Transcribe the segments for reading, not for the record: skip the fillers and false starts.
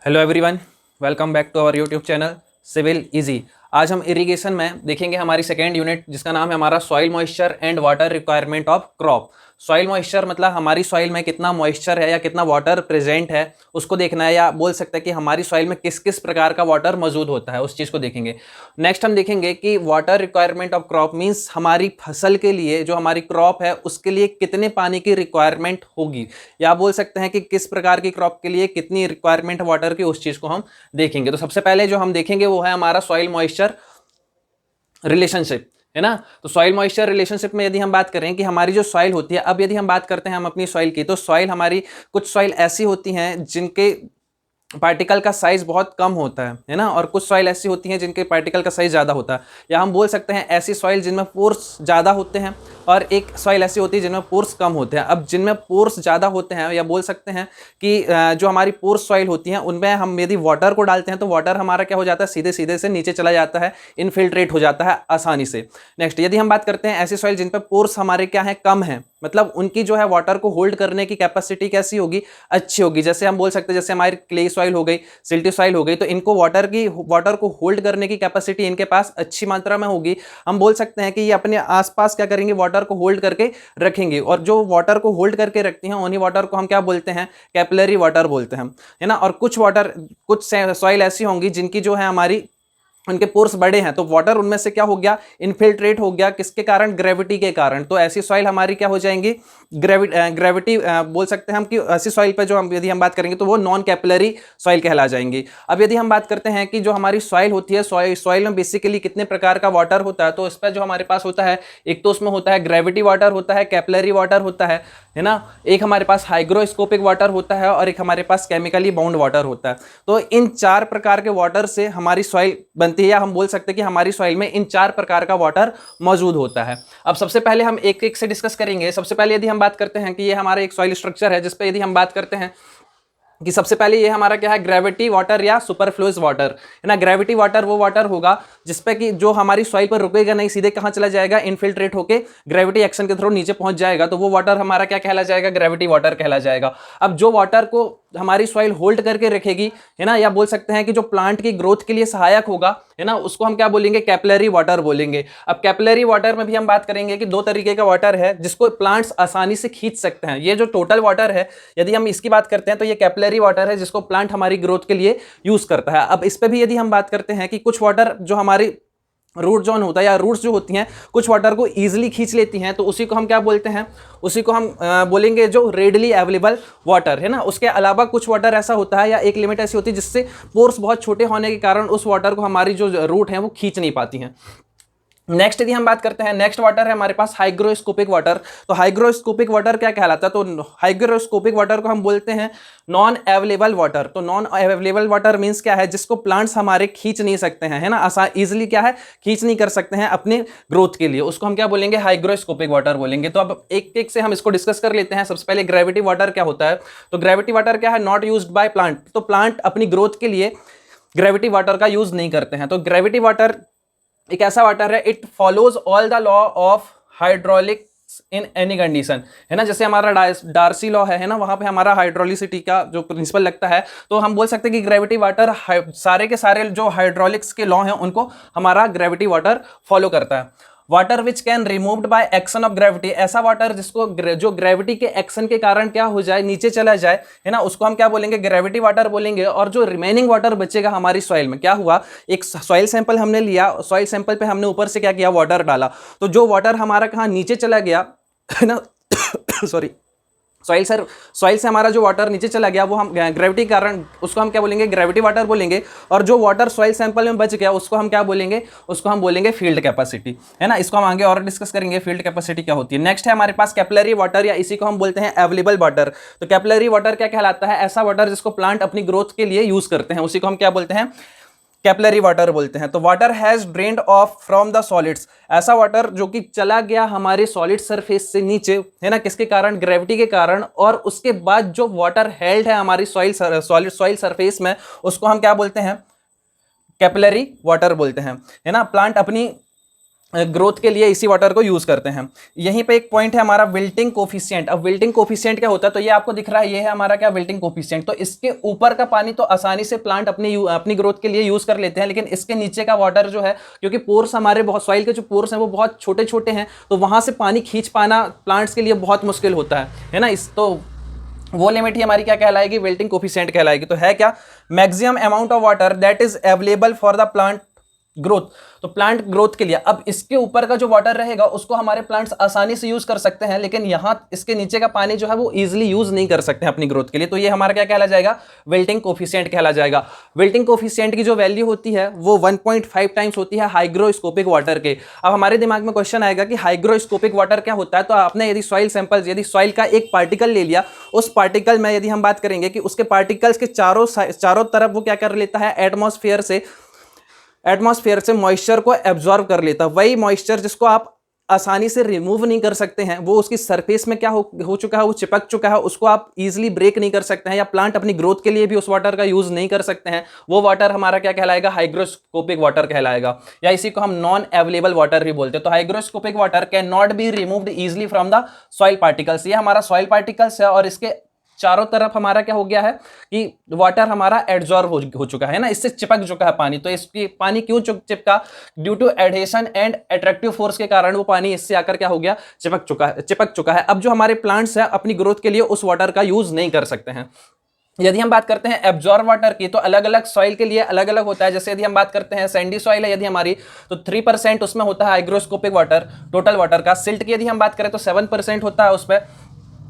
Hello everyone, welcome back to our YouTube channel Civil Easy. आज हम irrigation में देखेंगे हमारी सेकेंड यूनिट जिसका नाम है हमारा soil moisture and water requirement of crop. Soil moisture मतलब हमारी सॉइल में कितना मॉइस्चर है या कितना वाटर प्रेजेंट है उसको देखना है, या बोल सकते हैं कि हमारी सॉइल में किस किस प्रकार का वाटर मौजूद होता है उस चीज़ को देखेंगे। नेक्स्ट हम देखेंगे कि water requirement of crop means हमारी फसल के लिए जो हमारी क्रॉप है उसके लिए कितने पानी की रिक्वायरमेंट होगी, या बोल सकते हैं कि किस प्रकार की क्रॉप के लिए कितनी रिक्वायरमेंट वाटर की, उस चीज़ को हम देखेंगे। तो सबसे पहले जो हम देखेंगे वो है हमारा सॉइल मॉइस्चर रिलेशनशिप, है ना। तो सॉइल मॉइस्चर रिलेशनशिप में यदि हम बात करें कि हमारी जो सॉइल होती है, अब यदि हम बात करते हैं हम अपनी सॉइल की, तो सॉइल हमारी कुछ सॉइल ऐसी होती हैं जिनके पार्टिकल का साइज बहुत कम होता है ना, और कुछ सॉइल ऐसी होती हैं जिनके पार्टिकल का साइज ज़्यादा होता है, या हम बोल सकते हैं ऐसी सॉइल जिनमें पोर्स ज़्यादा होते हैं और एक सॉइल ऐसी होती है जिनमें पोर्स कम होते हैं। अब जिनमें पोर्स ज़्यादा होते हैं, या बोल सकते हैं कि जो हमारी पोर्स सॉइल होती हैं उनमें हम यदि वाटर को डालते हैं तो वाटर हमारा क्या हो जाता है, सीधे सीधे से नीचे चला जाता है, इनफिल्ट्रेट हो जाता है आसानी से। नेक्स्ट यदि हम बात करते हैं ऐसी सॉइल जिन पर पोर्स हमारे क्या है, कम है, मतलब उनकी जो है वाटर को होल्ड करने की कैपेसिटी कैसी होगी, अच्छी होगी। जैसे हम बोल सकते हैं जैसे हमारी क्ले सॉइल हो गई, सिल्टी सॉइल हो गई, तो इनको वाटर को होल्ड करने की कैपेसिटी इनके पास अच्छी मात्रा में होगी। हम बोल सकते हैं कि ये अपने आसपास क्या करेंगे, वाटर को होल्ड करके रखेंगे, और जो वाटर को होल्ड करके रखती हैं उन्हीं वाटर को हम क्या बोलते हैं, कैपिलरी वाटर बोलते हैं, है ना। और कुछ सॉइल ऐसी होंगी जिनकी जो है हमारी उनके पोर्स बड़े हैं, तो वाटर उनमें से क्या हो गया, इनफिल्ट्रेट हो गया, किसके कारण, ग्रेविटी के कारण। तो ऐसी सॉइल हमारी क्या हो जाएंगी, ग्रेविटी बोल सकते हैं हम कि ऐसी सॉइल पे जो हम यदि हम बात करेंगे तो वो नॉन कैपिलरी सॉइल कहला जाएंगी। अब यदि हम बात करते हैं कि जो हमारी सॉइल होती है, सॉइल में बेसिकली कितने प्रकार का वाटर होता है, तो इस पर जो हमारे पास होता है, एक तो उसमें होता है ग्रेविटी वाटर होता है, कैपिलरी वाटर होता है ना। एक हमारे पास हाइग्रोस्कोपिक वाटर होता है और एक हमारे पास केमिकली बाउंड वाटर होता है। तो इन चार प्रकार के वाटर से हमारी सॉइल बनती है, या हम बोल सकते हैं कि हमारी सॉइल में इन चार प्रकार का वाटर मौजूद होता है। अब सबसे पहले हम एक एक से डिस्कस करेंगे। सबसे पहले यदि हम बात करते हैं कि ये हमारा एक सॉइल स्ट्रक्चर है, जिस पे यदि हम बात करते हैं कि सबसे पहले ये हमारा क्या है, ग्रेविटी वाटर या सुपरफ्लुअस वाटर, है ना। ग्रेविटी वाटर वो वाटर होगा जिसपे कि जो हमारी सॉइल पर रुकेगा नहीं, सीधे कहाँ चला जाएगा, इनफिल्ट्रेट होके ग्रेविटी एक्शन के थ्रू नीचे पहुंच जाएगा, तो वो वाटर हमारा क्या कहला जाएगा, ग्रेविटी वाटर कहला जाएगा। अब जो वाटर को हमारी सॉइल होल्ड करके रखेगी, है ना, या बोल सकते हैं कि जो प्लांट की ग्रोथ के लिए सहायक होगा, है ना, उसको हम क्या बोलेंगे, कैपिलरी वाटर बोलेंगे। अब कैपिलरी वाटर में भी हम बात करेंगे कि दो तरीके का वाटर है जिसको प्लांट्स आसानी से खींच सकते हैं। ये जो टोटल वाटर है, यदि हम इसकी बात करते हैं तो ये कैपिलरी वाटर है जिसको प्लांट हमारी ग्रोथ के लिए यूज करता है। अब इस पे भी यदि हम बात करते हैं कि कुछ वाटर जो हमारी रूट जोन होता है या रूट्स जो होती हैं कुछ वाटर को ईजिली खींच लेती हैं, तो उसी को हम क्या बोलते हैं, उसी को हम बोलेंगे जो रेडली अवेलेबल वाटर, है ना। उसके अलावा कुछ वाटर ऐसा होता है या एक लिमिट ऐसी होती है जिससे पोर्स बहुत छोटे होने के कारण उस वाटर को हमारी जो रूट है वो खींच नहीं पाती हैं। नेक्स्ट यदि हम बात करते हैं, नेक्स्ट वाटर है हमारे पास हाइग्रोस्कोपिक वाटर। तो हाइग्रोस्कोपिक वाटर क्या कहलाता है, तो हाइग्रोस्कोपिक वाटर को हम बोलते हैं नॉन अवेलेबल वाटर। तो नॉन अवेलेबल वाटर मींस क्या है, जिसको प्लांट्स हमारे खींच नहीं सकते हैं, है ना, आसान इजिली क्या है, खींच नहीं कर सकते हैं अपने ग्रोथ के लिए, उसको हम क्या बोलेंगे, हाइग्रोस्कोपिक वाटर बोलेंगे। तो अब एक एक से हम इसको डिस्कस कर लेते हैं। सबसे पहले ग्रेविटी वाटर क्या होता है, तो ग्रेविटी वाटर क्या है, नॉट यूज्ड बाय प्लांट। तो प्लांट अपनी ग्रोथ के लिए ग्रेविटी वाटर का यूज नहीं करते हैं। तो ग्रेविटी वाटर एक ऐसा वाटर है, it follows all the law of hydraulics in any condition, है ना। जैसे हमारा डार्सी लॉ है ना, वहां पे हमारा हाइड्रोलिसिटी का जो प्रिंसिपल लगता है, तो हम बोल सकते हैं कि ग्रेविटी वाटर सारे के सारे जो हाइड्रोलिक्स के लॉ हैं उनको हमारा ग्रेविटी वाटर फॉलो करता है। Water which can removed by action of gravity, ऐसा वाटर जिसको जो ग्रेविटी के एक्शन के कारण क्या हो जाए, नीचे चला जाए, है ना, उसको हम क्या बोलेंगे, ग्रेविटी वाटर बोलेंगे। और जो रिमेनिंग वाटर बचेगा हमारी सॉइल में, क्या हुआ, एक सॉइल सैंपल हमने लिया, सॉइल सैंपल पे हमने ऊपर से क्या किया, वाटर डाला, तो जो वाटर हमारा कहाँ नीचे चला गया, है ना सॉरी, सॉइल से हमारा जो वाटर नीचे चला गया वो हम ग्रेविटी कारण उसको हम क्या बोलेंगे, ग्रेविटी वाटर बोलेंगे। और जो वाटर सॉइल सैंपल में बच गया उसको हम क्या बोलेंगे, उसको हम बोलेंगे फील्ड कैपेसिटी, है ना। इसको हम आगे और डिस्कस करेंगे फील्ड कैपेसिटी क्या होती है। नेक्स्ट है हमारे पास कैपिलरी वाटर, या इसी को हम बोलते हैं अवेलेबल वाटर। तो कैपिलरी वाटर क्या कहलाता है, ऐसा वाटर जिसको प्लांट अपनी ग्रोथ के लिए यूज करते हैं, उसी को हम क्या बोलते हैं, कैपिलरी वाटर बोलते हैं। तो water has drained of from the solids, ऐसा वाटर जो कि चला गया हमारे सॉलिड सरफेस से नीचे, है ना, किसके कारण, ग्रेविटी के कारण। और उसके बाद जो वाटर हेल्ड है हमारी सॉइल सरफेस में, उसको हम क्या बोलते हैं, कैपिलरी वाटर बोलते हैं, है ना। प्लांट अपनी ग्रोथ के लिए इसी वाटर को यूज करते हैं। यहीं पे एक पॉइंट है हमारा विल्टिंग कोफिशिएंट। अब विल्टिंग कोफिशिएंट क्या होता है, तो ये आपको दिख रहा है, ये है हमारा क्या विल्टिंग कोफिशिएंट। तो इसके ऊपर का पानी तो आसानी से प्लांट अपनी ग्रोथ के लिए यूज कर लेते हैं, लेकिन इसके नीचे का वाटर जो है, क्योंकि पोर्स हमारे बहुत, सॉइल के जो पोर्स हैं वो बहुत छोटे छोटे हैं, तो वहां से पानी खींच पाना प्लांट्स के लिए बहुत मुश्किल होता है ना। इस तो वो लिमिट ही हमारी क्या कहलाएगी, विल्टिंग कोफिशिएंट कहलाएगी। तो है क्या, maximum amount of water that is available for the plant growth. तो प्लांट ग्रोथ के लिए अब इसके ऊपर का जो वाटर रहेगा उसको हमारे प्लांट्स आसानी से यूज कर सकते हैं, लेकिन यहां इसके नीचे का पानी जो है वो इजीली यूज नहीं कर सकते हैं अपनी ग्रोथ के लिए। तो ये हमारा क्या कहला जाएगा, विल्टिंग कोफिशिएंट कहला जाएगा। विल्टिंग कोफिशिएंट की जो वैल्यू होती है वो 1.5 टाइम्स होती है हाइग्रोस्कोपिक वाटर के। अब हमारे दिमाग में क्वेश्चन आएगा कि हाइग्रोस्कोपिक वाटर क्या होता है। तो आपने यदि सॉइल सैंपल्स, यदि सॉइल का एक पार्टिकल ले लिया, उस पार्टिकल में यदि हम बात करेंगे कि उसके पार्टिकल्स के चारों तरफ वो क्या कर लेता है, एटमॉस्फेयर से मॉइस्चर को एब्जॉर्ब कर लेता है। वही मॉइस्चर जिसको आप आसानी से रिमूव नहीं कर सकते हैं, वो उसकी सरफेस में क्या हो चुका है, वो चिपक चुका है, उसको आप इजीली ब्रेक नहीं कर सकते हैं, या प्लांट अपनी ग्रोथ के लिए भी उस वाटर का यूज नहीं कर सकते हैं, वो वाटर हमारा क्या कहलाएगा, हाइग्रोस्कोपिक वाटर कहलाएगा, या इसी को हम नॉन अवेलेबल वाटर भी बोलते हैं। तो hygroscopic water can not be removed easily from the soil particles. ये हमारा सॉइल पार्टिकल्स है और इसके चारों तरफ हमारा क्या हो गया है कि वाटर हमारा एब्जॉर्ब हो चुका है ना, इससे चिपक चुका है पानी। तो इसकी पानी क्यों चिपका, due to adhesion and attractive force के कारण वो पानी इससे आकर क्या हो गया, चिपक चुका है। अब जो हमारे प्लांट्स हैं अपनी ग्रोथ के लिए उस वाटर का यूज नहीं कर सकते हैं। यदि हम बात करते हैं एब्जॉर्ब वाटर की, तो अलग अलग सॉइल के लिए अलग अलग होता है। जैसे यदि हम बात करते हैं सैंडी सॉइल है यदि हमारी, तो 3% उसमें होता है हाइग्रोस्कोपिक वाटर टोटल वाटर का। सिल्ट की यदि हम बात करें तो 7% होता है उसमें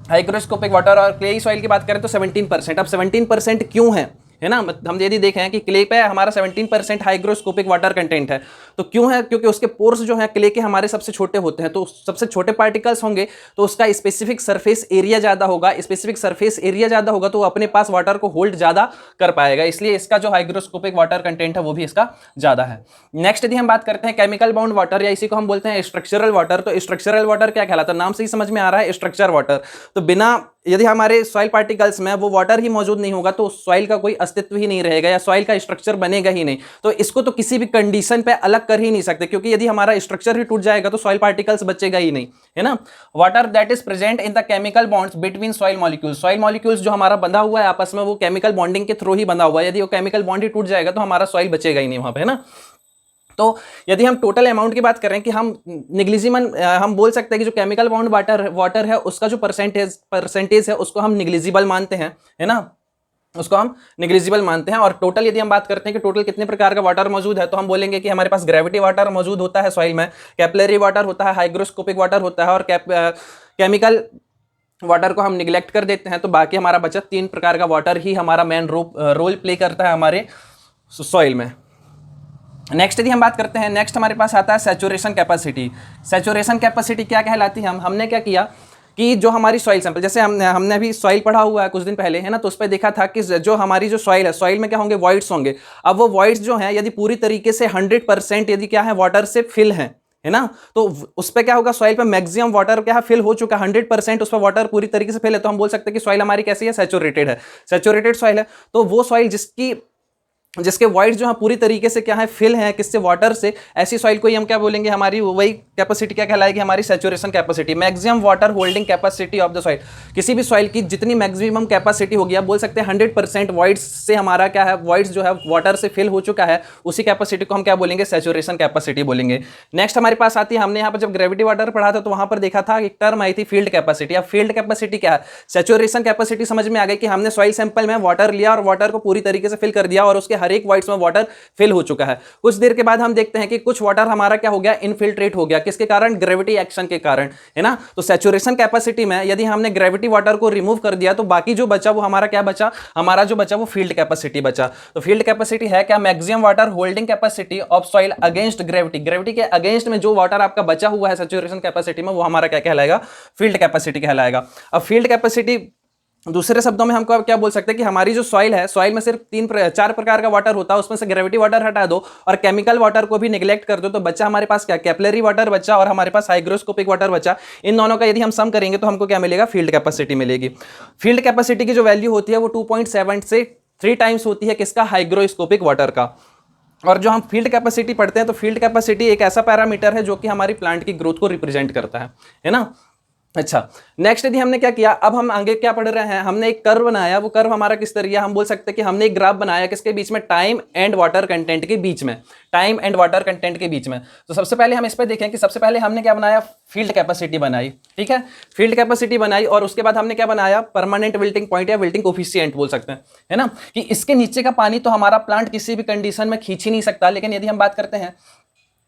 हाइग्रोस्कोपिक वाटर, और क्लेई सॉइल की बात करें तो 17%। अब 17% क्यों है ना, हम यदि देखें कि क्ले पे हमारा 17% हाइग्रोस्कोपिक वाटर कंटेंट है, तो क्यों है, क्योंकि उसके पोर्स जो है क्ले के हमारे सबसे छोटे होते हैं, तो सबसे छोटे पार्टिकल्स होंगे तो उसका स्पेसिफिक सरफेस एरिया ज्यादा होगा। स्पेसिफिक सरफेस एरिया ज्यादा होगा तो वो अपने पास वाटर को होल्ड ज्यादा कर पाएगा, इसलिए इसका जो हाइग्रोस्कोपिक वाटर कंटेंट है वो भी इसका ज्यादा है। नेक्स्ट यदि हम बात करते हैं केमिकल बाउंड वाटर, या इसी को हम बोलते हैं स्ट्रक्चरल वाटर। तो स्ट्रक्चरल वाटर क्या कहलाता है, नाम से ही समझ में आ रहा है स्ट्रक्चर वाटर। तो बिना, यदि हमारे सॉइल पार्टिकल्स में वो वाटर ही मौजूद नहीं होगा तो सॉइल का कोई अस्तित्व ही नहीं रहेगा, या सॉइल का स्ट्रक्चर बनेगा ही नहीं। तो इसको तो किसी भी कंडीशन पे अलग कर ही नहीं सकते, क्योंकि यदि हमारा स्ट्रक्चर ही टूट जाएगा तो सॉइल पार्टिकल्स बचेगा ही नहीं, है ना। Water that is present in the chemical bonds between soil molecules. Soil molecules जो हमारा बंधा हुआ है आपस में, वो केमिकल बॉन्डिंग के थ्रू ही बंधा हुआ है। यदि वो केमिकल बॉन्ड ही टूट जाएगा तो हमारा सॉइल बचेगा ही नहीं वहां पे, है ना। तो यदि हम टोटल अमाउंट की बात करें कि हम हम बोल सकते हैं कि जो केमिकल बाउंड वाटर है उसका जो परसेंटेज है उसको हम निग्लिजिबल मानते हैं, है ना, उसको हम निग्लिजिबल मानते हैं। और टोटल यदि हम बात करते हैं कि टोटल कितने प्रकार का वाटर मौजूद है, तो हम बोलेंगे कि हमारे पास ग्रेविटी वाटर मौजूद होता है सॉइल में, कैपिलरी वाटर होता है, हाइग्रोस्कोपिक वाटर होता है, और केमिकल वाटर को हम निग्लेक्ट कर देते हैं। तो बाकी हमारा बचा 3 प्रकार का वाटर ही हमारा मेन रोल प्ले करता है हमारे सॉइल में। नेक्स्ट यदि हम बात करते हैं, नेक्स्ट हमारे पास आता है सैचुरेशन कैपेसिटी। सैचुरेशन कैपेसिटी क्या कहलाती है, हमने क्या किया कि जो हमारी सॉइल सैंपल, जैसे हमने अभी सॉइल पढ़ा हुआ है कुछ दिन पहले, है ना, तो उस पर देखा था कि जो हमारी जो सॉइल है, सॉइल में क्या होंगे, वॉइड्स होंगे। अब वो वॉइड्स जो हैं यदि पूरी तरीके से 100% यदि क्या है, वाटर से फिल है ना, तो उस पर क्या होगा, सॉइल पे मैक्सिमम वाटर क्या है, फिल हो चुका है, 100% उस पर वाटर पूरी तरीके से फिल है, तो हम बोल सकते हैं कि सॉइल हमारी कैसी है, सैचुरेटेड है, सैचुरेटेड सॉइल है। तो वो सॉइल जिसके वॉइड्स जो है पूरी तरीके से क्या है, फिल है किससे, वाटर से, ऐसी सॉइल को ही हम क्या बोलेंगे, हमारी वही कैपेसिटी क्या कहलाएगी, हमारी saturation capacity, maximum water holding capacity of the soil. किसी भी सॉइल की जितनी मैक्सिमम कैपेसिटी होगी, आप बोल सकते हैं 100% वॉइड्स से हमारा क्या है, वॉइड्स जो है वाटर से फिल हो चुका है, उसी कैपेसिटी को हम क्या बोलेंगे, सैचुरेशन कैपेसिटी बोलेंगे। नेक्स्ट हमारे पास आती है, हमने यहाँ पर जब ग्रेविटी वाटर पढ़ा था तो वहां पर देखा था एक टर्म आई थी फील्ड कैपेसिटी। अब फील्ड कैपेसिटी क्या है, सैचुरेशन कैपेसिटी समझ में आ गई कि हमने सॉइल सैंपल में वाटर लिया और वाटर को पूरी तरीके से फिल कर दिया और उसके हर एक वॉइड्स में वाटर फिल हो चुका है। कुछ देर के बाद हम देखते हैं कि कुछ वाटर हमारा क्या हो गया, इनफिल्ट्रेट हो गया, किसके कारण, ग्रेविटी एक्शन के कारण, है ना। तो सैचुरेशन कैपेसिटी में यदि हमने ग्रेविटी वाटर को रिमूव कर दिया तो बाकी जो बचा वो हमारा क्या बचा, हमारा जो बचा वो फील्ड कैपेसिटी बचा। तो फील्ड कैपेसिटी है क्या, maximum water holding capacity of soil against gravity. Gravity के अगेंस्ट में जो वाटर आपका बचा हुआ है सैचुरेशन कैपेसिटी में, वो हमारा क्या कहलाएगा, फील्ड कैपेसिटी कहलाएगा। अब फील्ड कैपेसिटी दूसरे शब्दों में हमको क्या बोल सकते हैं कि हमारी जो सॉइल है, सॉइल में सिर्फ 4 प्रकार का वाटर होता है, उसमें से ग्रेविटी वाटर हटा दो और केमिकल वाटर को भी निगलेक्ट कर दो, तो बच्चा हमारे पास क्या, कैपिलरी वाटर बचा और हमारे पास हाइग्रोस्कोपिक वाटर बचा। इन दोनों का यदि हम सम करेंगे तो हमको क्या मिलेगा, फील्ड कैपेसिटी मिलेगी। फील्ड कैपेसिटी की जो वैल्यू होती है वो 2.7 से 3 टाइम्स होती है किसका, हाइग्रोस्कोपिक वाटर का। और जो हम फील्ड कैपेसिटी पढ़ते हैं तो फील्ड कैपेसिटी एक ऐसा पैरामीटर है जो कि हमारी प्लांट की ग्रोथ को रिप्रेजेंट करता है ना। अच्छा, नेक्स्ट यदि हमने क्या किया, अब हम आगे क्या पढ़ रहे हैं, हमने एक कर्व बनाया। वो कर्व हमारा किस तरीके, हम बोल सकते हैं कि हमने एक ग्राफ बनाया किसके बीच में, टाइम एंड वाटर कंटेंट के बीच में, टाइम एंड वाटर कंटेंट के बीच में। तो सबसे पहले हम इस पर देखें कि सबसे पहले हमने क्या बनाया, फील्ड कैपेसिटी बनाई, ठीक है, फील्ड कैपेसिटी बनाई। और उसके बाद हमने क्या बनाया, परमानेंट विल्टिंग पॉइंट या विल्टिंग कोफिशिएंट बोल सकते हैं, है ना, कि इसके नीचे का पानी तो हमारा प्लांट किसी भी कंडीशन में खींच ही नहीं सकता। लेकिन यदि हम बात करते हैं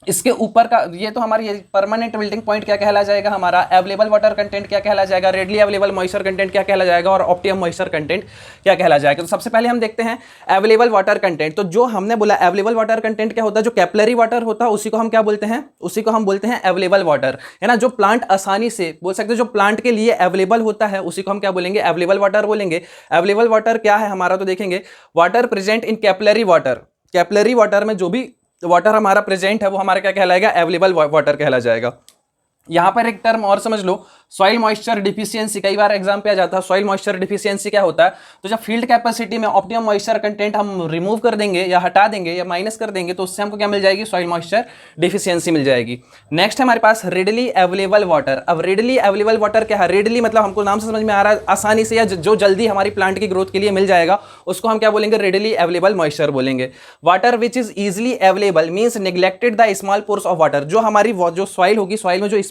इसके ऊपर का, ये तो हमारी परमानेंट विल्टिंग पॉइंट क्या कहला जाएगा, हमारा अवेलेबल वाटर कंटेंट क्या कहला जाएगा, रेडली अवेलेबल मॉइस्चर कंटेंट क्या कहला जाएगा, और ऑप्टिमम मॉइस्चर कंटेंट क्या कहला जाएगा। तो सबसे पहले हम देखते हैं अवेलेबल वाटर कंटेंट। तो जो हमने बोला अवेलेबल वाटर कंटेंट क्या होता है, जो कैपिलरी वाटर होता है उसी को हम क्या बोलते हैं, उसी को हम बोलते हैं अवेलेबल वाटर, है ना। जो प्लांट आसानी से बोल सकते हैं, जो प्लांट के लिए अवेलेबल होता है उसी को हम क्या बोलेंगे, अवेलेबल वाटर बोलेंगे। अवेलेबल वाटर क्या है हमारा, तो देखेंगे water present in capillary water, capillary water में जो भी वाटर हमारा प्रेजेंट है वो हमारा क्या कहलाएगा, अवेलेबल वाटर कहला जाएगा। यहां पर एक टर्म और समझ लो, सॉइल मॉइस्चर डिफिशियंसी, कई बार एग्जाम पे आ जाता है। सॉइल मॉइस्चर डिफिशियंसी क्या होता है, तो जब फील्ड कैपेसिटी में ऑप्टिमम मॉइस्चर कंटेंट हम रिमूव कर देंगे या हटा देंगे या माइनस कर देंगे तो उससे हमको क्या मिल जाएगी, सॉइल मॉइस्चर डिफिशियंसी मिल जाएगी। नेक्स्ट है हमारे पास रेडली अवेलेबल वाटर। अब रेडली अवेलेबल वाटर क्या है, रेडली मतलब हमको नाम से समझ में आ रहा है आसानी से या जो जल्दी हमारी प्लांट की ग्रोथ के लिए मिल जाएगा उसको हम क्या बोलेंगे, रेडली अवेलेबल मॉइस्चर बोलेंगे। Water which is easily available means neglected the small pores of water. जो हमारी जो सॉइल होगी, सॉइल में जो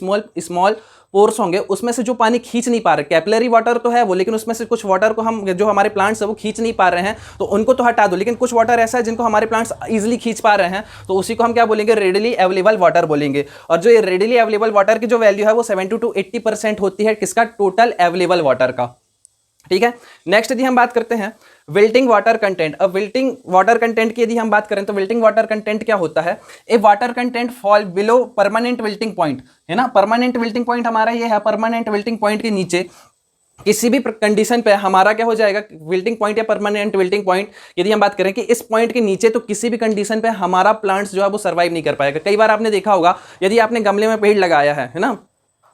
स्मॉल पोर्स होंगे उसमें से जो पानी खींच नहीं पा रहे, कैपिलरी वाटर तो है वो, लेकिन उसमें से कुछ वाटर को हम, जो हमारे प्लांट्स है वो खींच नहीं पा रहे हैं तो उनको तो हटा दो, लेकिन कुछ वाटर ऐसा है जिनको हमारे प्लांट्स इजीली खींच पा रहे हैं तो उसी को हम क्या बोलेंगे, रेडली अवेलेबल वाटर बोलेंगे। और जो ये रेडली अवेलेबल वाटर की जो वैल्यू है वो 70 to 80% होती है किसका, टोटल अवेलेबल वाटर का, ठीक है। नेक्स्ट यदि हम बात करते हैं विल्टिंग वाटर कंटेंट। अब विल्टिंग वाटर कंटेंट की यदि हम बात करें तो विल्टिंग वाटर कंटेंट क्या होता है, a water content fall below permanent wilting point, है ना। परमानेंट विल्टिंग पॉइंट हमारा ये है, परमानेंट विल्टिंग पॉइंट के नीचे किसी भी कंडीशन पे हमारा क्या हो जाएगा, विल्टिंग पॉइंट या परमानेंट विल्टिंग पॉइंट यदि हम बात करें कि इस पॉइंट के नीचे तो किसी भी कंडीशन पे हमारा प्लांट्स जो है वो सर्वाइव नहीं कर पाएगा। कई बार आपने देखा होगा यदि आपने गमले में पेड़ लगाया है ना,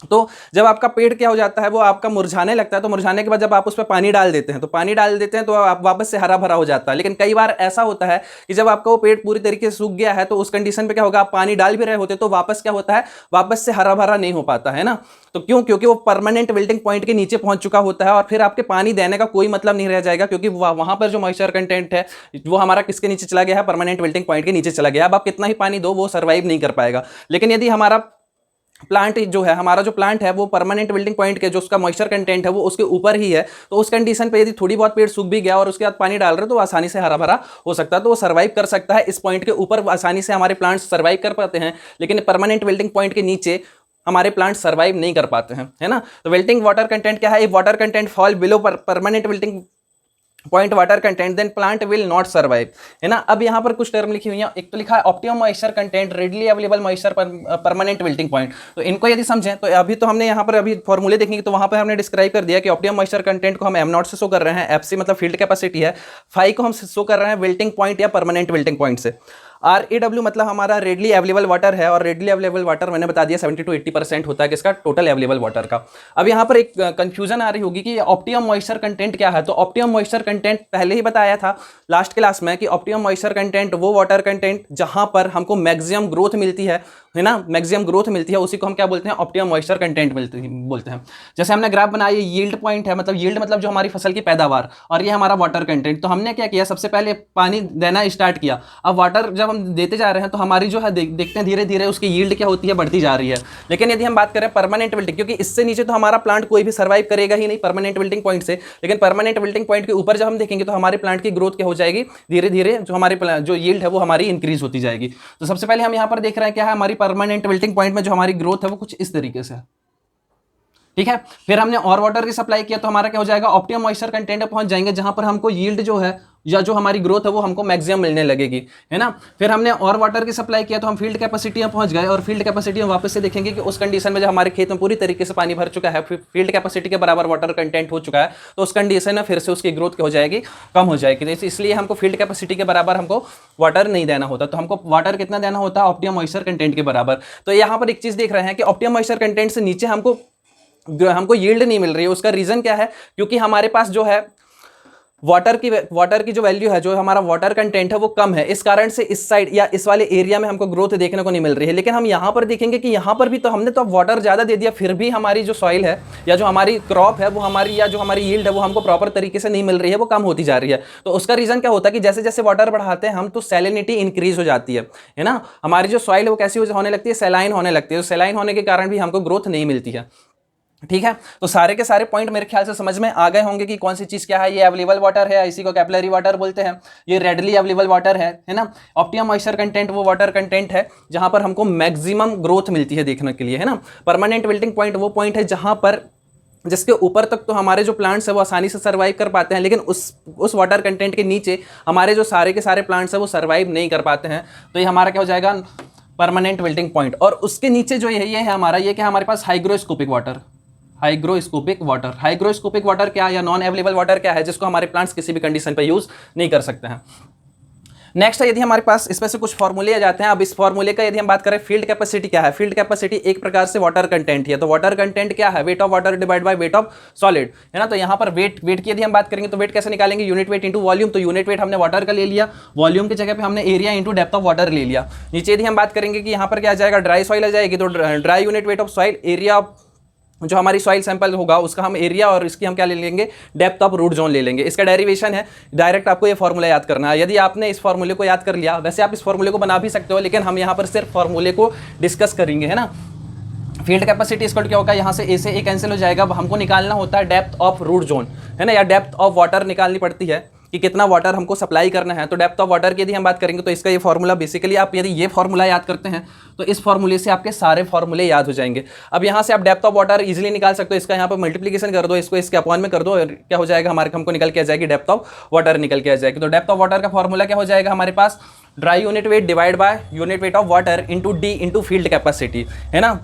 तो जब आपका पेड़ क्या हो जाता है, वो आपका मुरझाने लगता है, तो मुरझाने के बाद जब आप उस पर पानी डाल देते हैं तो आप वापस से हरा भरा हो जाता है। लेकिन कई बार ऐसा होता है कि जब आपका वो पेड़ पूरी तरीके से सूख गया है तो उस कंडीशन पे क्या होगा, आप पानी डाल भी रहे होते तो वापस क्या होता है, वापस से हरा भरा नहीं हो पाता है ना। तो क्यों, क्योंकि वो परमानेंट विल्टिंग पॉइंट के नीचे पहुंच चुका होता है और फिर आपके पानी देने का कोई मतलब नहीं रह जाएगा, क्योंकि वहां पर जो मॉइस्चर कंटेंट है वो हमारा किसके नीचे चला गया है, परमानेंट विल्टिंग पॉइंट के नीचे चला गया। अब आप कितना ही पानी दो वो सर्वाइव नहीं कर पाएगा। लेकिन यदि हमारा प्लांट जो है, हमारा जो प्लांट है वो परमानेंट विल्टिंग पॉइंट के जो उसका मॉइस्चर कंटेंट है वो उसके ऊपर ही है, तो उस कंडीशन पे यदि थोड़ी बहुत पेड़ सूख भी गया और उसके बाद पानी डाल रहे हो तो आसानी से हरा भरा हो सकता है, तो वो सर्वाइव कर सकता है। इस पॉइंट के ऊपर आसानी से हमारे प्लांट्स सर्वाइव कर पाते हैं, लेकिन परमानेंट विल्टिंग पॉइंट के नीचे हमारे प्लांट सर्वाइव नहीं कर पाते हैं, है ना। तो विल्टिंग वाटर कंटेंट क्या है, water content fall below permanent wilting point water content then plant will not survive, है ना। अब यहाँ पर कुछ टर्म लिखी हुई है, एक तो लिखा है optimum moisture content, readily available moisture, permanent wilting point. तो इनको यदि समझें तो अभी तो हमने यहाँ पर अभी फॉर्मूले देखेंगे तो वहाँ पर हमने डिस्क्राइब कर दिया कि ऑप्टिमम मॉइस्चर कंटेंट को हम एम नॉट से शो कर रहे हैं, एफ सी मतलब फील्ड कैपेसिटी है, फाई को हम शो कर रहे हैं विल्टिंग पॉइंट या परमानेंट विल्टिंग पॉइंट से, RAW मतलब हमारा रेडली अवेलेबल वाटर है, और रेडली अवेलेबल वाटर मैंने बता दिया 70 to 80% होता है किसका, टोटल अवेलेबल वाटर का। अब यहाँ पर एक कंफ्यूजन आ रही होगी कि ऑप्टिमम मॉइस्चर कंटेंट क्या है। तो ऑप्टिमम मॉइस्चर कंटेंट पहले ही बताया था लास्ट क्लास में कि ऑप्टिमम मॉइस्चर कंटेंट वो वाटर कंटेंट जहां पर हमको मैक्सिमम ग्रोथ मिलती है ना, मैक्सिमम ग्रोथ मिलती है, उसी को हम क्या बोलते हैं, ऑप्टिमम मॉइस्चर कंटेंट बोलते हैं। जैसे हमने ग्राफ बनाया, यील्ड पॉइंट है, मतलब यील्ड मतलब जो हमारी फसल की पैदावार, और ये हमारा वाटर कंटेंट। तो हमने क्या किया, सबसे पहले पानी देना स्टार्ट किया। अब वाटर जब हम देते जा रहे हैं तो हमारी जो है देखते हैं धीरे धीरे उसकी यील्ड क्या होती है, बढ़ती जा रही है। लेकिन यदि हम बात करें परमानेंट विल्टिंग, क्योंकि इससे नीचे तो हमारा प्लांट कोई भी सर्वाइव करेगा ही नहीं परमानेंट विल्टिंग पॉइंट से, लेकिन परमानेंट विल्टिंग पॉइंट के ऊपर जब हम देखेंगे तो हमारे प्लांट की ग्रोथ क्या हो जाएगी, धीरे धीरे जो हमारे जो यील्ड है वो हमारी इंक्रीज होती जाएगी। तो सबसे पहले हम यहाँ पर देख रहे हैं क्या है, हमारी परमानेंट विल्टिंग पॉइंट में जो हमारी ग्रोथ है वो कुछ इस तरीके से, ठीक है। फिर हमने और वाटर की सप्लाई किया तो हमारा क्या हो जाएगा, ऑप्टिमम मॉइस्चर कंटेंट पहुंच जाएंगे जहां पर हमको यील्ड जो है या जो हमारी ग्रोथ है वो हमको मैक्सिमम मिलने लगेगी, है ना। फिर हमने और वाटर की सप्लाई किया तो हम फील्ड कैपेसिटी में पहुंच गए, और फील्ड कैपेसिटी में वापस से देखेंगे कि उस कंडीशन में जब हमारे खेत में पूरी तरीके से पानी भर चुका है, फील्ड कैपेसिटी के बराबर वाटर कंटेंट हो चुका है, तो उस कंडीशन में फिर से उसकी ग्रोथ क्या हो जाएगी, कम हो जाएगी। तो इसलिए हमको फील्ड कैपेसिटी के बराबर हमको वाटर नहीं देना होता, तो हमको वाटर कितना देना होता है, ऑप्टिमम मॉइस्चर कंटेंट के बराबर। तो यहाँ पर एक चीज देख रहे हैं कि ऑप्टिमम मॉइस्चर कंटेंट से नीचे हमको यील्ड नहीं मिल रही है। उसका रीजन क्या है, क्योंकि हमारे पास जो है वाटर की जो वैल्यू है, जो हमारा वाटर कंटेंट है वो कम है, इस कारण से इस साइड या इस वाले एरिया में हमको ग्रोथ देखने को नहीं मिल रही है। लेकिन हम यहाँ पर देखेंगे कि यहाँ पर भी तो हमने तो वाटर ज़्यादा दे दिया, फिर भी हमारी जो सॉइल है या जो हमारी क्रॉप है वो हमारी, या जो हमारी यील्ड है वो हमको प्रॉपर तरीके से नहीं मिल रही है, वो कम होती जा रही है। तो उसका रीज़न क्या होता है कि जैसे जैसे वाटर बढ़ाते हैं हम, तो सैलिनिटी इंक्रीज हो जाती है ना। हमारी जो सॉइल है वो कैसी होने लगती है, सैलाइन होने लगती है। तो सैलाइन होने के कारण भी हमको ग्रोथ नहीं मिलती है। ठीक है, तो सारे के सारे पॉइंट मेरे ख्याल से समझ में आ गए होंगे कि कौन सी चीज क्या है। ये अवेलेबल वाटर है, इसी को कैपिलरी वाटर बोलते हैं। ये रेडली अवेलेबल वाटर है ना। ऑप्टिमम मॉइस्चर कंटेंट वो वाटर कंटेंट है जहां पर हमको मैक्सिमम ग्रोथ मिलती है देखने के लिए, है ना। परमानेंट विल्टिंग पॉइंट वो पॉइंट है जहां पर जिसके ऊपर तक तो हमारे जो प्लांट्स है वो आसानी से सर्वाइव कर पाते हैं, लेकिन उस वाटर कंटेंट के नीचे हमारे जो सारे के सारे प्लांट्स है वो सर्वाइव नहीं कर पाते हैं। तो ये हमारा क्या हो जाएगा, परमानेंट विल्टिंग पॉइंट। और उसके नीचे जो ये है हमारा, ये क्या हमारे पास, hygroscopic water. Hygroscopic water, hygroscopic water क्या है या नॉन अवेलेबल वाटर क्या है, जिसको हमारे प्लांट्स किसी भी कंडीशन पर यूज नहीं कर सकते हैं। नेक्स्ट है, यदि हमारे पास इसमें से कुछ फॉर्मूले आ जाते हैं। अब इस फॉर्मूले का यदि हम बात करें, फील्ड कैपेसिटी क्या है। फील्ड कैपेसिटी एक प्रकार से वाटर कंटेंट ही है। तो वाटर कंटेंट क्या है, wait of water divide by weight of solid, है ना। तो यहाँ पर वेट की यदि हम बात करेंगे तो वेट कैसे निकालेंगे, यूनिट वेट इंटू वॉल्यूम। तो यूनिट वेट हमने वाटर का ले लिया, वॉल्यूम की जगह पे हमने area into depth of water ले लिया। नीचे यदि हम बात करेंगे कि यहाँ पर क्या आ जाएगा, ड्राई सॉइल आ जाएगी, तो dry unit weight of soil, area जो हमारी सॉइल सैंपल होगा उसका हम एरिया, और इसकी हम क्या ले लेंगे, डेप्थ ऑफ रूट जोन ले लेंगे। इसका डेरिवेशन है, डायरेक्ट आपको ये फॉर्मूला याद करना है। यदि आपने इस फॉर्मूले को याद कर लिया, वैसे आप इस फॉर्मूले को बना भी सकते हो, लेकिन हम यहाँ पर सिर्फ फॉर्मूले को डिस्कस करेंगे, है ना। फील्ड कैपेसिटी इसका क्या होगा, यहाँ से ए से ए कैंसिल हो जाएगा। हमको निकालना होता है डेप्थ ऑफ रूट जोन, है ना, या डेप्थ ऑफ वाटर निकालनी पड़ती है कि कितना वाटर हमको सप्लाई करना है। तो डेप्थ ऑफ वाटर की यदि हम बात करेंगे तो इसका ये फॉर्मूला, बेसिकली आप यदि ये फॉर्मूला याद करते हैं तो इस फॉर्मूले से आपके सारे फॉर्मूले याद हो जाएंगे। अब यहाँ से आप डेप्थ ऑफ वाटर इजीली निकाल सकते हो। इसका यहाँ पर मल्टीप्लिकेशन कर दो, इसको इसके अपॉन में कर दो, और क्या हो जाएगा हमारे, हमको निकल के आ जाएगी डेप्थ ऑफ वाटर निकल के आ जाएगी। तो डेप्थ ऑफ वाटर का फॉर्मूला क्या हो जाएगा हमारे पास, dry unit weight divide by unit weight of water into D into field capacity, है ना,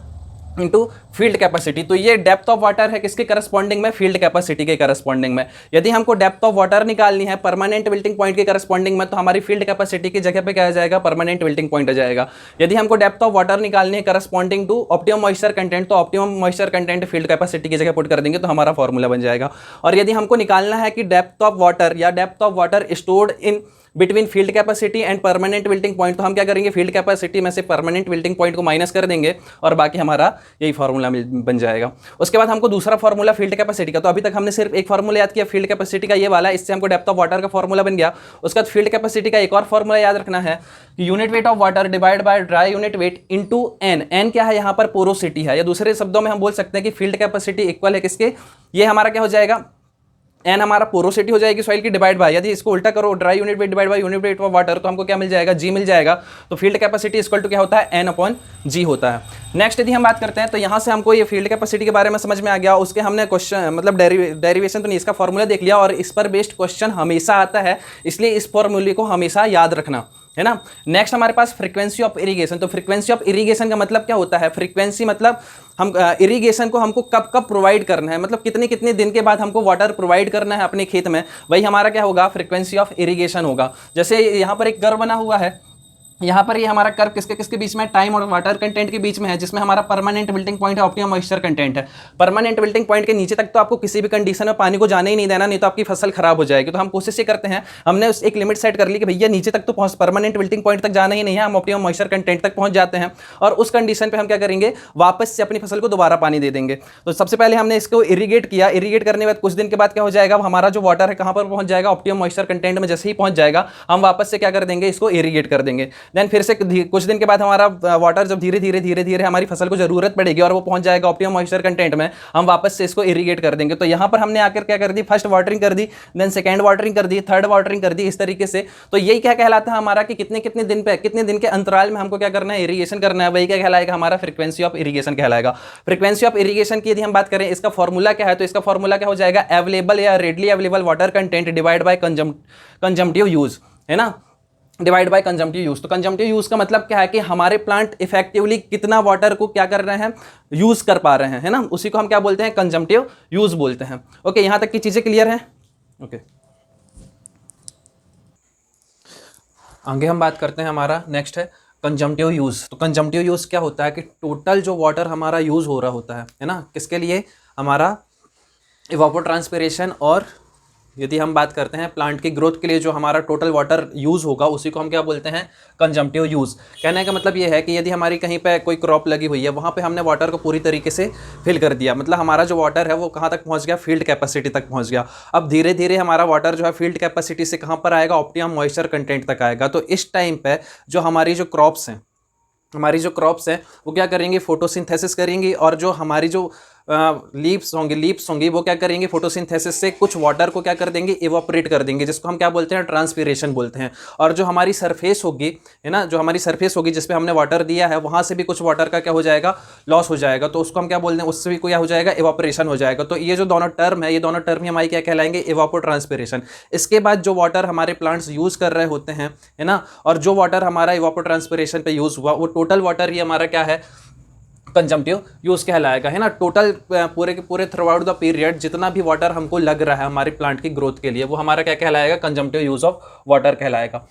इंटू फील्ड कैपेसिटी। तो ये डेप्थ ऑफ वाटर है किसके करस्पॉन्डिंग में, फील्ड कैपेसिटी के करस्पॉन्डिंग में। यदि हमको डेप्थ ऑफ वाटर निकालनी है परमानेंट विल्टिंग पॉइंट के करस्पॉन्डिंग में, तो हमारी फील्ड कैपेसिटी की जगह पे क्या आ जाएगा, परमानेंट विल्टिंग पॉइंट आ जाएगा। यदि हमको डेप्थ ऑफ वाटर निकालनी है corresponding to optimum moisture content, तो optimum moisture content field capacity की जगह पुट कर देंगे, तो हमारा फॉर्मूला बन जाएगा। और यदि हमको निकालना है कि डेप्थ ऑफ वाटर या depth of water stored in between field capacity and permanent wilting point, तो हम क्या करेंगे, फील्ड कैपेसिटी में से परमानेंट विल्टिंग पॉइंट को माइनस कर देंगे और बाकी हमारा यही फॉर्मूला बन जाएगा। उसके बाद हमको दूसरा फॉर्मूला फील्ड कैपेसिटी का, तो अभी तक हमने सिर्फ एक फॉर्मूला याद किया फील्ड कैपेसिटी का, ये वाला, इससे हमको डेप्थ ऑफ वाटर का फॉर्मूला बन गया। उसके बाद फील्ड कैपेसिटी का एक और फॉर्मूला याद रखना है, unit weight of water divide by dry unit weight into N. N क्या है, यहाँ पर पोरोसिटी है, या दूसरे शब्दों में हम बोल सकते हैं कि फील्ड कैपेसिटी इक्वल है किसके, ये हमारा क्या हो जाएगा, एन हमारा पोरोसिटी हो जाएगी सॉइल की, डिवाइड बाय, यदि इसको उल्टा करो, dry unit weight divide by unit weight of water, तो हमको क्या मिल जाएगा, जी मिल जाएगा। तो फील्ड कैपेसिटी इक्वल टू क्या होता है, एन अपॉन जी होता है। नेक्स्ट यदि हम बात करते हैं, तो यहाँ से हमको ये फील्ड कैपेसिटी के बारे में समझ में आ गया। उसके हमने क्वेश्चन मतलब डेरिवेशन तो नहीं, इसका फॉर्मूला देख लिया, और इस पर बेस्ड क्वेश्चन हमेशा आता है, इसलिए इस फॉर्मूले को हमेशा याद रखना, है ना। नेक्स्ट हमारे पास फ्रीक्वेंसी ऑफ इरिगेशन। तो फ्रीक्वेंसी ऑफ इरिगेशन का मतलब क्या होता है, फ्रीक्वेंसी मतलब हम इरिगेशन को हमको कब कब प्रोवाइड करना है, मतलब कितने कितने दिन के बाद हमको वाटर प्रोवाइड करना है अपने खेत में, वही हमारा क्या होगा, फ्रीक्वेंसी ऑफ इरिगेशन होगा। जैसे यहाँ पर एक कर्व बना हुआ है, यहाँ पर ये हमारा कर्व किसके किसके बीच में, टाइम और वाटर कंटेंट के बीच में है, जिसमें हमारा परमानेंट विल्टिंग पॉइंट है, ऑप्टिमम मॉइस्चर कंटेंट है। परमानेंट विल्टिंग पॉइंट के नीचे तक तो आपको किसी भी कंडीशन में पानी को जाने ही नहीं देना, नहीं तो आपकी फसल खराब हो जाएगी। तो हम कोशिश ये करते हैं, हमने उस एक लिमिट सेट कर ली कि भैया नीचे तक तो पहुंच, परमानेंट विल्टिंग पॉइंट तक जाना ही नहीं है, हम ऑप्टिमम मॉइस्चर कंटेंट तक पहुंच जाते हैं, और उस कंडीशन पर हम क्या करेंगे, वापस से अपनी फसल को दोबारा पानी दे देंगे। तो सबसे पहले हमने इसको इरीगेट किया, इरीगेट करने के बाद कुछ दिन के बाद क्या हो जाएगा, हमारा जो वाटर है कहाँ पर पहुंच जाएगा, ऑप्टिमम मॉइस्चर कंटेंट में। जैसे ही पहुंच जाएगा हम वापस से क्या कर देंगे, इसको इरीगेट कर देंगे। देन फिर से कुछ दिन के बाद हमारा वाटर जब धीरे धीरे हमारी फसल को जरूरत पड़ेगी और वो पहुंच जाएगा ऑप्टिमम मॉइस्चर कंटेंट में, हम वापस से इसको इरीगेट कर देंगे। तो यहाँ पर हमने आकर क्या कर दी, फर्स्ट वाटरिंग कर दी, देन सेकंड वाटरिंग कर दी, थर्ड वाटरिंग कर दी, इस तरीके से। तो यही क्या कहलाता है हमारा कि कितने कितने दिन पे, कितने दिन के अंतराल में हमको क्या करना है, इरीगेशन करना है, वही क्या कहलाएगा, हमारा फ्रीक्वेंसी ऑफ इरीगेशन कहलाएगा। फ्रीक्वेंसी ऑफ इरीगेशन की यदि हम बात करें, इसका फॉर्मूला क्या है, तो इसका फॉर्मूला क्या हो जाएगा, अवेलेबल या readily available water content divide by consumptive use, है ना, डिवाइड बाय कंजम्पटिव यूज। तो कंजम्पटिव यूज का मतलब क्या है कि हमारे प्लांट इफेक्टिवली कितना वाटर को क्या कर रहे हैं, यूज कर पा रहे हैं, है ना, उसी को हम क्या बोलते हैं, कंजम्पटिव यूज बोलते हैं। ओके, यहां तक की चीजें क्लियर हैं। ओके, आगे हम बात करते हैं, हमारा नेक्स्ट है कंजम्पटिव यूज। तो कंजम्पटिव यूज क्या होता है कि टोटल जो वाटर हमारा यूज हो रहा होता है ना, किसके लिए, हमारा इवापोट्रांसपिरेशन और यदि हम बात करते हैं प्लांट की ग्रोथ के लिए जो हमारा टोटल वाटर यूज़ होगा उसी को हम क्या बोलते हैं, कंजम्पटिव यूज़। कहने का मतलब ये है कि यदि हमारी कहीं पे कोई क्रॉप लगी हुई है, वहाँ पे हमने वाटर को पूरी तरीके से फिल कर दिया, मतलब हमारा जो वाटर है वो कहाँ तक पहुँच गया, फील्ड कैपेसिटी तक पहुँच गया। अब धीरे धीरे हमारा वाटर जो है फील्ड कैपेसिटी से कहाँ पर आएगा, ऑप्टिमम मॉइस्चर कंटेंट तक आएगा। तो इस टाइम पे जो हमारी जो क्रॉप्स हैं वो क्या करेंगी, फोटोसिंथेसिस करेंगी, और जो हमारी जो लीव्स होंगी वो क्या करेंगे, फोटोसिंथेसिस से कुछ वाटर को क्या कर देंगे, इवापोरेट कर देंगे, जिसको हम क्या बोलते हैं, ट्रांसपीरेशन बोलते हैं। और जो हमारी सरफेस होगी, है ना, जो हमारी सरफेस होगी जिस पे हमने वाटर दिया है, वहाँ से भी कुछ वाटर का क्या हो जाएगा, लॉस हो जाएगा। तो उसको हम क्या बोलते हैं, उससे भी क्या हो जाएगा, इवापोरेशन हो जाएगा। तो ये जो दोनों टर्म है, ये दोनों टर्म ही हमारी क्या कहलाएंगे, इवापो ट्रांसपीरेशन। इसके बाद जो वाटर हमारे प्लांट्स यूज़ कर रहे होते हैं, है ना, और जो वाटर हमारा इवापो ट्रांसपीरेशन पे यूज़ हुआ, वो टोटल वाटर ही हमारा क्या है, कंजम्पटिव यूज़ कहलाएगा, है ना। टोटल पूरे के पूरे थ्रू आउट द पीरियड जितना भी वाटर हमको लग रहा है हमारे प्लांट की ग्रोथ के लिए, वो हमारा क्या कहलाएगा, कंजम्पटिव यूज़ ऑफ वाटर कहलाएगा।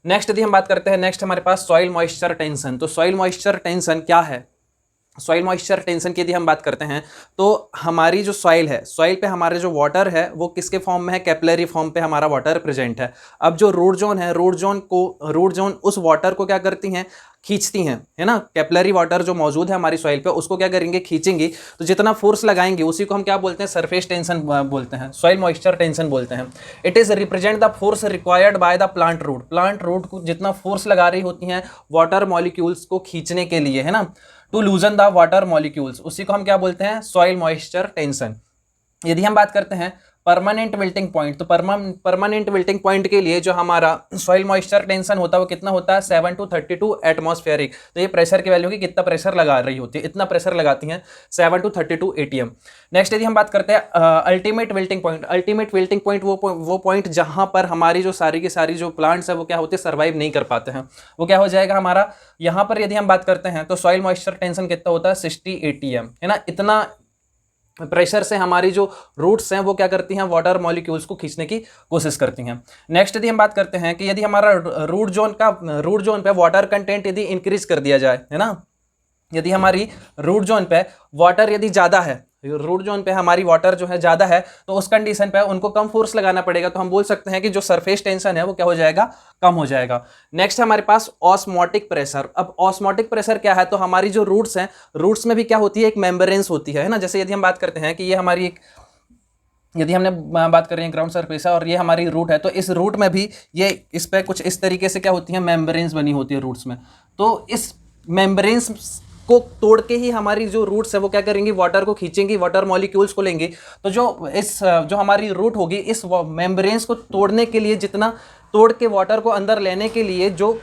नेक्स्ट यदि हम बात करते हैं, नेक्स्ट हमारे पास सॉइल मॉइस्चर टेंशन। तो सॉइल मॉइस्चर टेंशन क्या है, सॉइल मॉइस्चर टेंशन की यदि हम बात करते हैं तो हमारी जो सॉइल है, सॉइल पे हमारे जो वाटर है वो किसके फॉर्म में है, कैपिलरी फॉर्म पे हमारा वाटर प्रेजेंट है। अब जो रूट जोन है, रूट जोन उस वाटर को क्या करती हैं, खींचती हैं, है ना। कैपिलरी वाटर जो मौजूद है हमारी सॉइल पे उसको क्या करेंगे, खींचेंगी। तो जितना फोर्स लगाएंगे उसी को हम क्या बोलते हैं, सरफेस टेंशन बोलते हैं, सॉइल मॉइस्चर टेंशन बोलते हैं। It is represent the force required by the plant root को जितना फोर्स लगा रही होती हैं वाटर मॉलिक्यूल्स को खींचने के लिए, है ना, to loosen the water molecules, उसी को हम क्या बोलते हैं, सॉइल मॉइस्चर टेंशन। यदि हम बात करते हैं परमानेंट विल्टिंग पॉइंट, तो परमानेंट विल्टिंग पॉइंट के लिए जो हमारा सॉइल मॉइस्चर टेंशन होता है वो कितना होता है, 7 to 32 एटमॉस्फेरिक। तो ये प्रेशर की वैल्यू की कितना प्रेशर लगा रही होती है, इतना प्रेशर लगाती हैं 7 to 32 ATM। नेक्स्ट यदि हम बात करते हैं ultimate wilting point, ultimate wilting point वो पॉइंट जहां पर हमारी जो सारी की सारी जो प्लांट्स है वो क्या होते हैं, सर्वाइव नहीं कर पाते हैं, वो क्या हो जाएगा हमारा। यहाँ पर यदि हम बात करते हैं तो सॉइल मॉइस्चर टेंशन कितना होता है, 60 ATM, है ना। इतना प्रेशर से हमारी जो रूट्स हैं वो क्या करती हैं, वाटर मॉलिक्यूल्स को खींचने की कोशिश करती हैं। नेक्स्ट यदि हम बात करते हैं कि यदि हमारा रूट जोन पे वाटर कंटेंट यदि इंक्रीज कर दिया जाए, है ना, यदि हमारी रूट जोन पे वाटर यदि ज़्यादा है, रूट जोन पे हमारी वाटर जो है ज़्यादा है, तो उस कंडीशन पे उनको कम फोर्स लगाना पड़ेगा। तो हम बोल सकते हैं कि जो सरफेस टेंशन है वो क्या हो जाएगा, कम हो जाएगा। नेक्स्ट हमारे पास ऑस्मोटिक प्रेशर। अब ऑस्मोटिक प्रेशर क्या है, तो हमारी जो रूट्स हैं, रूट्स में भी क्या होती है, एक मेम्ब्रेन्स होती है ना। जैसे यदि हम बात करते हैं कि ये हमारी एक, यदि हमने बात कर रहे हैं ग्राउंड सरफेस है और ये हमारी रूट है, तो इस रूट में भी ये इस पर कुछ इस तरीके से क्या होती है, मेम्ब्रेन्स बनी होती है रूट्स में। तो इस मेम्ब्रेन्स को तोड़ के ही हमारी जो रूट्स है वो क्या करेंगी, वाटर को खींचेंगी, वाटर मॉलिक्यूल्स को लेंगी। तो जो हमारी रूट होगी, इस मेम्ब्रेन्स को तोड़ने के लिए, जितना तोड़ के वाटर को अंदर लेने के लिए जो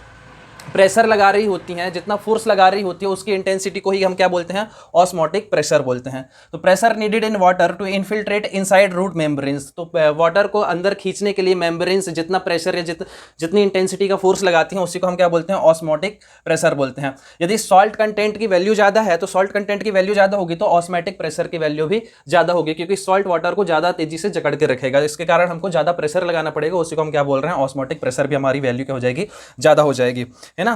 प्रेशर लगा रही होती हैं, जितना फोर्स लगा रही होती है, उसकी इंटेंसिटी को ही हम क्या बोलते हैं, ऑस्मोटिक प्रेशर बोलते हैं। तो pressure needed in water to infiltrate inside root membranes. तो वाटर को अंदर खींचने के लिए मेम्ब्रेन्स जितना प्रेशर या जितनी इंटेंसिटी का फोर्स लगाती हैं उसी को हम क्या बोलते हैं, ऑस्मोटिक प्रेशर बोलते हैं। यदि सॉल्ट कंटेंट की वैल्यू ज़्यादा है, तो सॉल्ट कंटेंट की वैल्यू ज़्यादा होगी तो ऑस्मोटिक प्रेशर की वैल्यू भी ज़्यादा होगी, क्योंकि सॉल्ट वाटर को ज़्यादा तेजी से जकड़ के रखेगा, इसके कारण हमको ज़्यादा प्रेशर लगाना पड़ेगा, उसी को हम क्या बोल रहे हैं, ऑस्मोटिक प्रेशर भी हमारी वैल्यू क्या हो जाएगी, ज़्यादा हो जाएगी, है ना।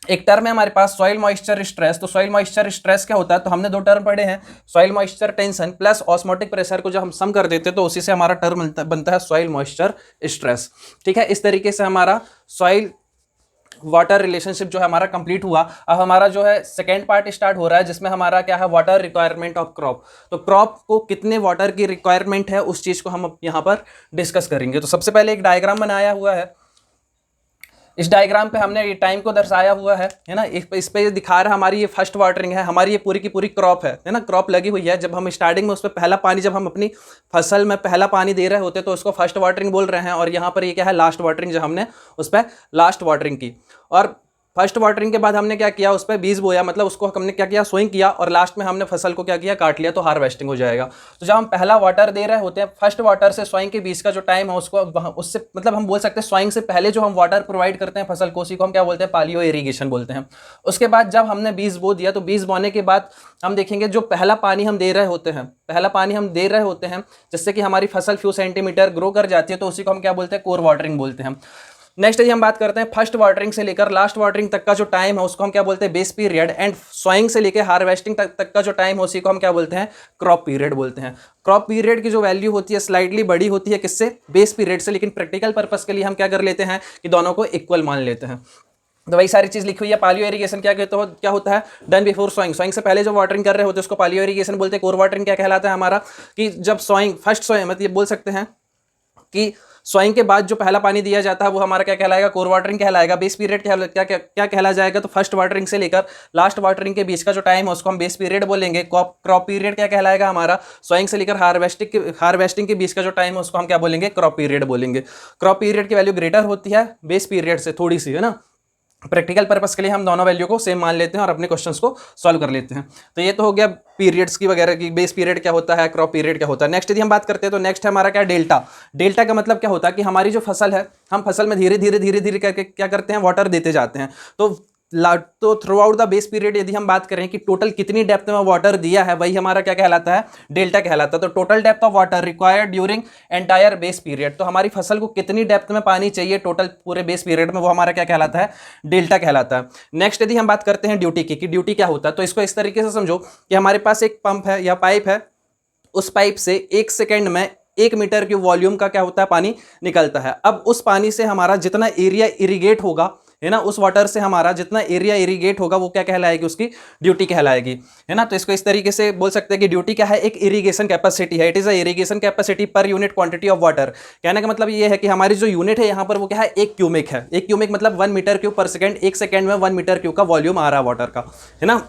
एक टर्म है हमारे पास सॉइल मॉइस्चर स्ट्रेस। तो सॉइल मॉइस्चर स्ट्रेस क्या होता है, तो हमने दो टर्म पढ़े हैं, soil moisture tension plus osmotic pressure को जब हम सम कर देते हैं तो उसी से हमारा टर्म बनता है सॉइल मॉइस्चर स्ट्रेस। ठीक है, इस तरीके से हमारा सॉइल वाटर रिलेशनशिप जो है हमारा कंप्लीट हुआ। अब हमारा जो है सेकेंड पार्ट स्टार्ट हो रहा है, जिसमें हमारा क्या है, वाटर रिक्वायरमेंट ऑफ क्रॉप। तो क्रॉप को कितने वाटर की रिक्वायरमेंट है उस चीज़ को हम यहाँ पर डिस्कस करेंगे। तो सबसे पहले एक डायग्राम बनाया हुआ है, इस डायग्राम पे हमने ये टाइम को दर्शाया हुआ है ना। इस पे दिखा रहा है हमारी ये फर्स्ट वाटरिंग है, हमारी ये पूरी की पूरी क्रॉप है ना, क्रॉप लगी हुई है। जब हम स्टार्टिंग में उस पर पहला पानी, जब हम अपनी फसल में पहला पानी दे रहे होते तो उसको फर्स्ट वाटरिंग बोल रहे हैं, और यहाँ पर ये क्या है, लास्ट वाटरिंग, जो हमने उस पर लास्ट वाटरिंग की। और फर्स्ट वाटरिंग के बाद हमने क्या किया, उस पर बीज बोया, मतलब उसको हमने क्या किया, सोइंग किया, और लास्ट में हमने फसल को क्या किया, काट लिया, तो हार्वेस्टिंग हो जाएगा। तो जब हम पहला वाटर दे रहे होते हैं, फर्स्ट वाटर से सोइंग के बीच का जो टाइम है उसको उससे मतलब हम बोल सकते हैं सोइंग से पहले जो हम वाटर प्रोवाइड करते हैं फसल को, उसी को हम क्या बोलते हैं, पालियो इरीगेशन बोलते हैं। उसके बाद जब हमने बीज बो दिया, तो बीज बोने के बाद हम देखेंगे जो पहला पानी हम दे रहे होते हैं, जिससे कि हमारी फसल फ्यू सेंटीमीटर ग्रो कर जाती है, तो उसी को हम क्या बोलते हैं, कोर वाटरिंग बोलते हैं। नेक्स्ट यदि हम बात करते हैं फर्स्ट वाटरिंग से लेकर लास्ट वाटरिंग तक का जो टाइम है उसको हम क्या बोलते हैं बेस पीरियड, एंड सोइंग से लेकर हार्वेस्टिंग तक का जो टाइम है उसी को हम क्या बोलते हैं क्रॉप पीरियड बोलते हैं। क्रॉप पीरियड की जो वैल्यू होती है स्लाइटली बड़ी होती है किससे, बेस पीरियड से, लेकिन प्रैक्टिकल पर्पस के लिए हम क्या कर लेते हैं कि दोनों को इक्वल मान लेते हैं। तो वही सारी चीज लिखी हुई है। पालियो इरिगेशन क्या होता है, डन बिफोर सोइंग, सोइंग से पहले जो वाटरिंग कर रहे होते हैं उसको पालियो इरिगेशन बोलते हैं। कोर वाटरिंग क्या कहलाता है हमारा, कि जब सोइंग फर्स्ट सोइंग मतलब ये बोल सकते हैं कि सोइंग के बाद जो पहला पानी दिया जाता है वो हमारा क्या कहलाएगा, कोर वाटरिंग कहलाएगा। बेस पीरियड क्या कहला जाएगा, तो फर्स्ट वाटरिंग से लेकर लास्ट वाटरिंग के बीच का जो टाइम है उसको हम बेस पीरियड बोलेंगे। क्रॉप पीरियड क्या कहलाएगा हमारा, सोइंग से लेकर हार्वेस्टिंग के बीच का जो टाइम है उसको हम क्या बोलेंगे, क्रॉप पीरियड बोलेंगे। क्रॉप पीरियड की वैल्यू ग्रेटर होती है बेस पीरियड से थोड़ी सी, है ना। प्रैक्टिकल पर्पस के लिए हम दोनों वैल्यू को सेम मान लेते हैं और अपने क्वेश्चंस को सॉल्व कर लेते हैं। तो ये तो हो गया पीरियड्स की वगैरह की, बेस पीरियड क्या होता है, क्रॉप पीरियड क्या होता है। नेक्स्ट यदि हम बात करते हैं तो नेक्स्ट है हमारा क्या, डेल्टा। डेल्टा का मतलब क्या होता है कि हमारी जो फसल है, हम फसल में धीरे धीरे करके क्या करते हैं, वाटर देते जाते हैं। तो through out the base period यदि हम बात करें कि टोटल कितनी डेप्थ में वाटर दिया है, वही हमारा क्या कहलाता है, डेल्टा कहलाता है। तो total depth of water required during entire base period, तो हमारी फसल को कितनी डेप्थ में पानी चाहिए टोटल पूरे बेस पीरियड में, वो हमारा क्या कहलाता है, डेल्टा कहलाता है। नेक्स्ट यदि हम बात करते हैं ड्यूटी की, कि ड्यूटी क्या होता है, तो इसको इस तरीके से समझो कि हमारे पास एक पंप है या पाइप है, उस पाइप से 1 सेकेंड में 1 मीटर क्यूब वॉल्यूम का क्या होता है, पानी निकलता है। अब उस पानी से हमारा जितना एरिया इरिगेट होगा, है ना, उस वाटर से हमारा जितना एरिया इरिगेट होगा वो क्या कहलाएगी, उसकी ड्यूटी कहलाएगी, है ना। तो इसको इस तरीके से बोल सकते हैं कि ड्यूटी क्या है, एक इरिगेशन कैपेसिटी है। It is a irrigation capacity per unit quantity of water. कहने का मतलब ये है कि हमारी जो यूनिट है यहाँ पर वो क्या है, 1 क्यूमिक है। 1 क्यूमिक मतलब 1 मीटर क्यूब पर सेकेंड, 1 सेकेंड में 1 मीटर क्यूब का वॉल्यूम आ रहा है वाटर का, है ना।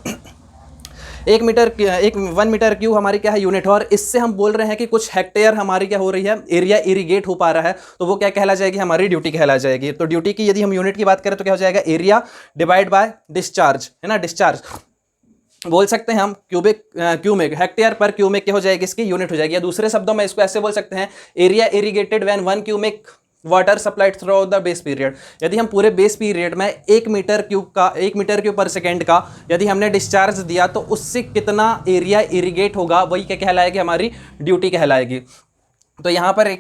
1 मीटर क्यूब हमारी क्या है, यूनिट है। और इससे हम बोल रहे हैं कि कुछ हेक्टेयर हमारी क्या हो रही है, एरिया इरिगेट हो पा रहा है, तो वो क्या कहला जाएगी, हमारी ड्यूटी कहला जाएगी। तो ड्यूटी की यदि हम यूनिट की बात करें तो क्या हो जाएगा, एरिया डिवाइड बाय डिस्चार्ज, है ना। डिस्चार्ज बोल सकते हैं हम क्यूमिक, हेक्टेयर पर क्यूमिक क्या हो जाएगी, इसकी यूनिट हो जाएगी। या दूसरे शब्दों में इसको ऐसे बोल सकते हैं, area irrigated when 1 cumec water supplied throughout the base period. यदि हम पूरे बेस पीरियड में 1 मीटर क्यूब पर सेकेंड का यदि हमने डिस्चार्ज दिया तो उससे कितना एरिया इरिगेट होगा, वही क्या कहलाएगी, हमारी ड्यूटी कहलाएगी। तो यहाँ पर एक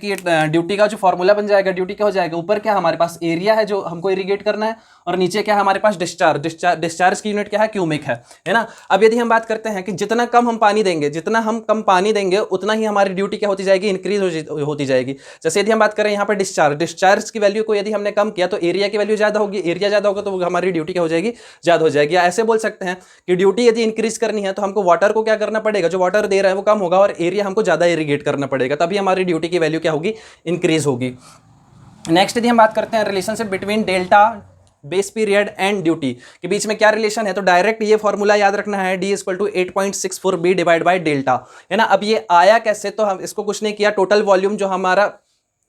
ड्यूटी का जो फॉर्मूला बन जाएगा, ड्यूटी क्या हो जाएगा, ऊपर क्या हमारे पास एरिया है जो हमको इरिगेट करना है, और नीचे क्या है हमारे पास डिस्चार्ज की यूनिट क्या है, क्यूमिक है ना। अब यदि हम बात करते हैं कि जितना कम हम पानी देंगे, जितना हम कम पानी देंगे उतना ही हमारी ड्यूटी क्या होती जाएगी, इंक्रीज होती जाएगी। जैसे यदि हम बात करें यहाँ पर डिस्चार्ज की वैल्यू को यदि हमने कम किया तो एरिया की वैल्यू ज्यादा होगी, एरिया ज्यादा होगा तो हमारी ड्यूटी क्या हो जाएगी, ज्यादा हो जाएगी। या ऐसे बोल सकते हैं कि ड्यूटी यदि इंक्रीज करनी है तो हमको वाटर को क्या करना पड़ेगा, जो वाटर दे रहा है वो कम होगा और एरिया हमको ज्यादा इरिगेट करना पड़ेगा, तभी हमारी ड्यूटी की वैल्यू क्या होगी, इंक्रीज होगी। नेक्स्ट यदि हम बात करते हैं relationship between delta base period and duty के बीच में क्या रिलेशन है, तो डायरेक्ट ये फॉर्मूला याद रखना है, D = 8.64 B divide by delta, है ना। अब ये आया कैसे, तो हम इसको कुछ नहीं किया, टोटल वॉल्यूम जो हमारा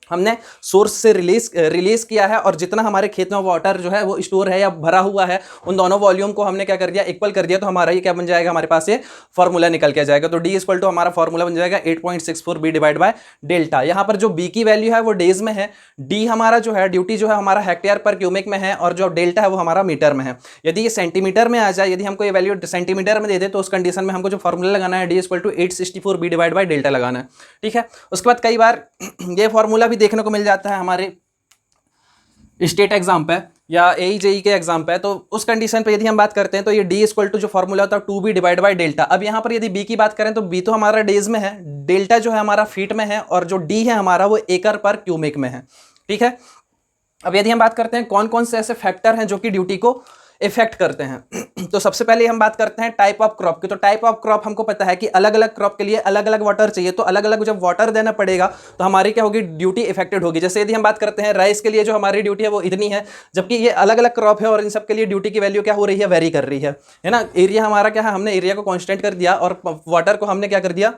हमने सोर्स से रिलीज किया है और जितना हमारे खेत में वाटर जो है वो स्टोर है या भरा हुआ है, उन दोनों वॉल्यूम को हमने क्या कर दिया, इक्वल कर दिया। तो हमारा ये क्या बन जाएगा, हमारे पास ये फॉर्मूला निकल के जाएगा। तो D = हमारा फॉर्मूला बन जाएगा 8.64 B डिवाइड बाय डेल्टा। यहाँ पर जो B की वैल्यू है वो डेज में है, D हमारा जो है ड्यूटी जो है हमारा हेक्टेयर पर क्यूमिक में है, और जो डेल्टा है वो हमारा मीटर में है। यदि ये सेंटीमीटर में आ जाए, यदि हमको ये वैल्यू सेंटीमीटर में दे दे तो उस कंडीशन में हमको जो फॉर्मूला लगाना है D = 864 B divide by delta लगाना है, ठीक है। उसके बाद कई बार ये फॉर्मूला भी देखने को मिल जाता है हमारे स्टेट एग्जाम पे या AE के एग्जाम पे, तो उस कंडीशन पे यदि हम बात करते हैं तो ये D = जो फॉर्मूला होता है 2B डिवाइड बाय डेल्टा। अब यहाँ पर यदि B की बात करें तो B तो हमारा डेज में है, डेल्टा जो है हमारा फीट में है, और जो D है हमारा वो एकड़ पर क्यूमिक में है, ठीक है। अब यदि हम बात करते हैं कौन कौन से ऐसे फैक्टर हैं जो कि ड्यूटी को इफेक्ट करते हैं, तो सबसे पहले हम बात करते हैं टाइप ऑफ क्रॉप की। तो टाइप ऑफ क्रॉप हमको पता है कि अलग अलग क्रॉप के लिए अलग अलग वाटर चाहिए, तो अलग अलग जब वाटर देना पड़ेगा तो हमारी क्या होगी, ड्यूटी इफेक्टेड होगी। जैसे यदि हम बात करते हैं राइस के लिए जो हमारी ड्यूटी है वो इतनी है, जबकि ये अलग अलग क्रॉप है और इन सब के लिए ड्यूटी की वैल्यू क्या हो रही है, वेरी कर रही है ना। एरिया हमारा क्या है, हमने एरिया को कॉन्स्टेंट कर दिया और वाटर को हमने क्या कर दिया,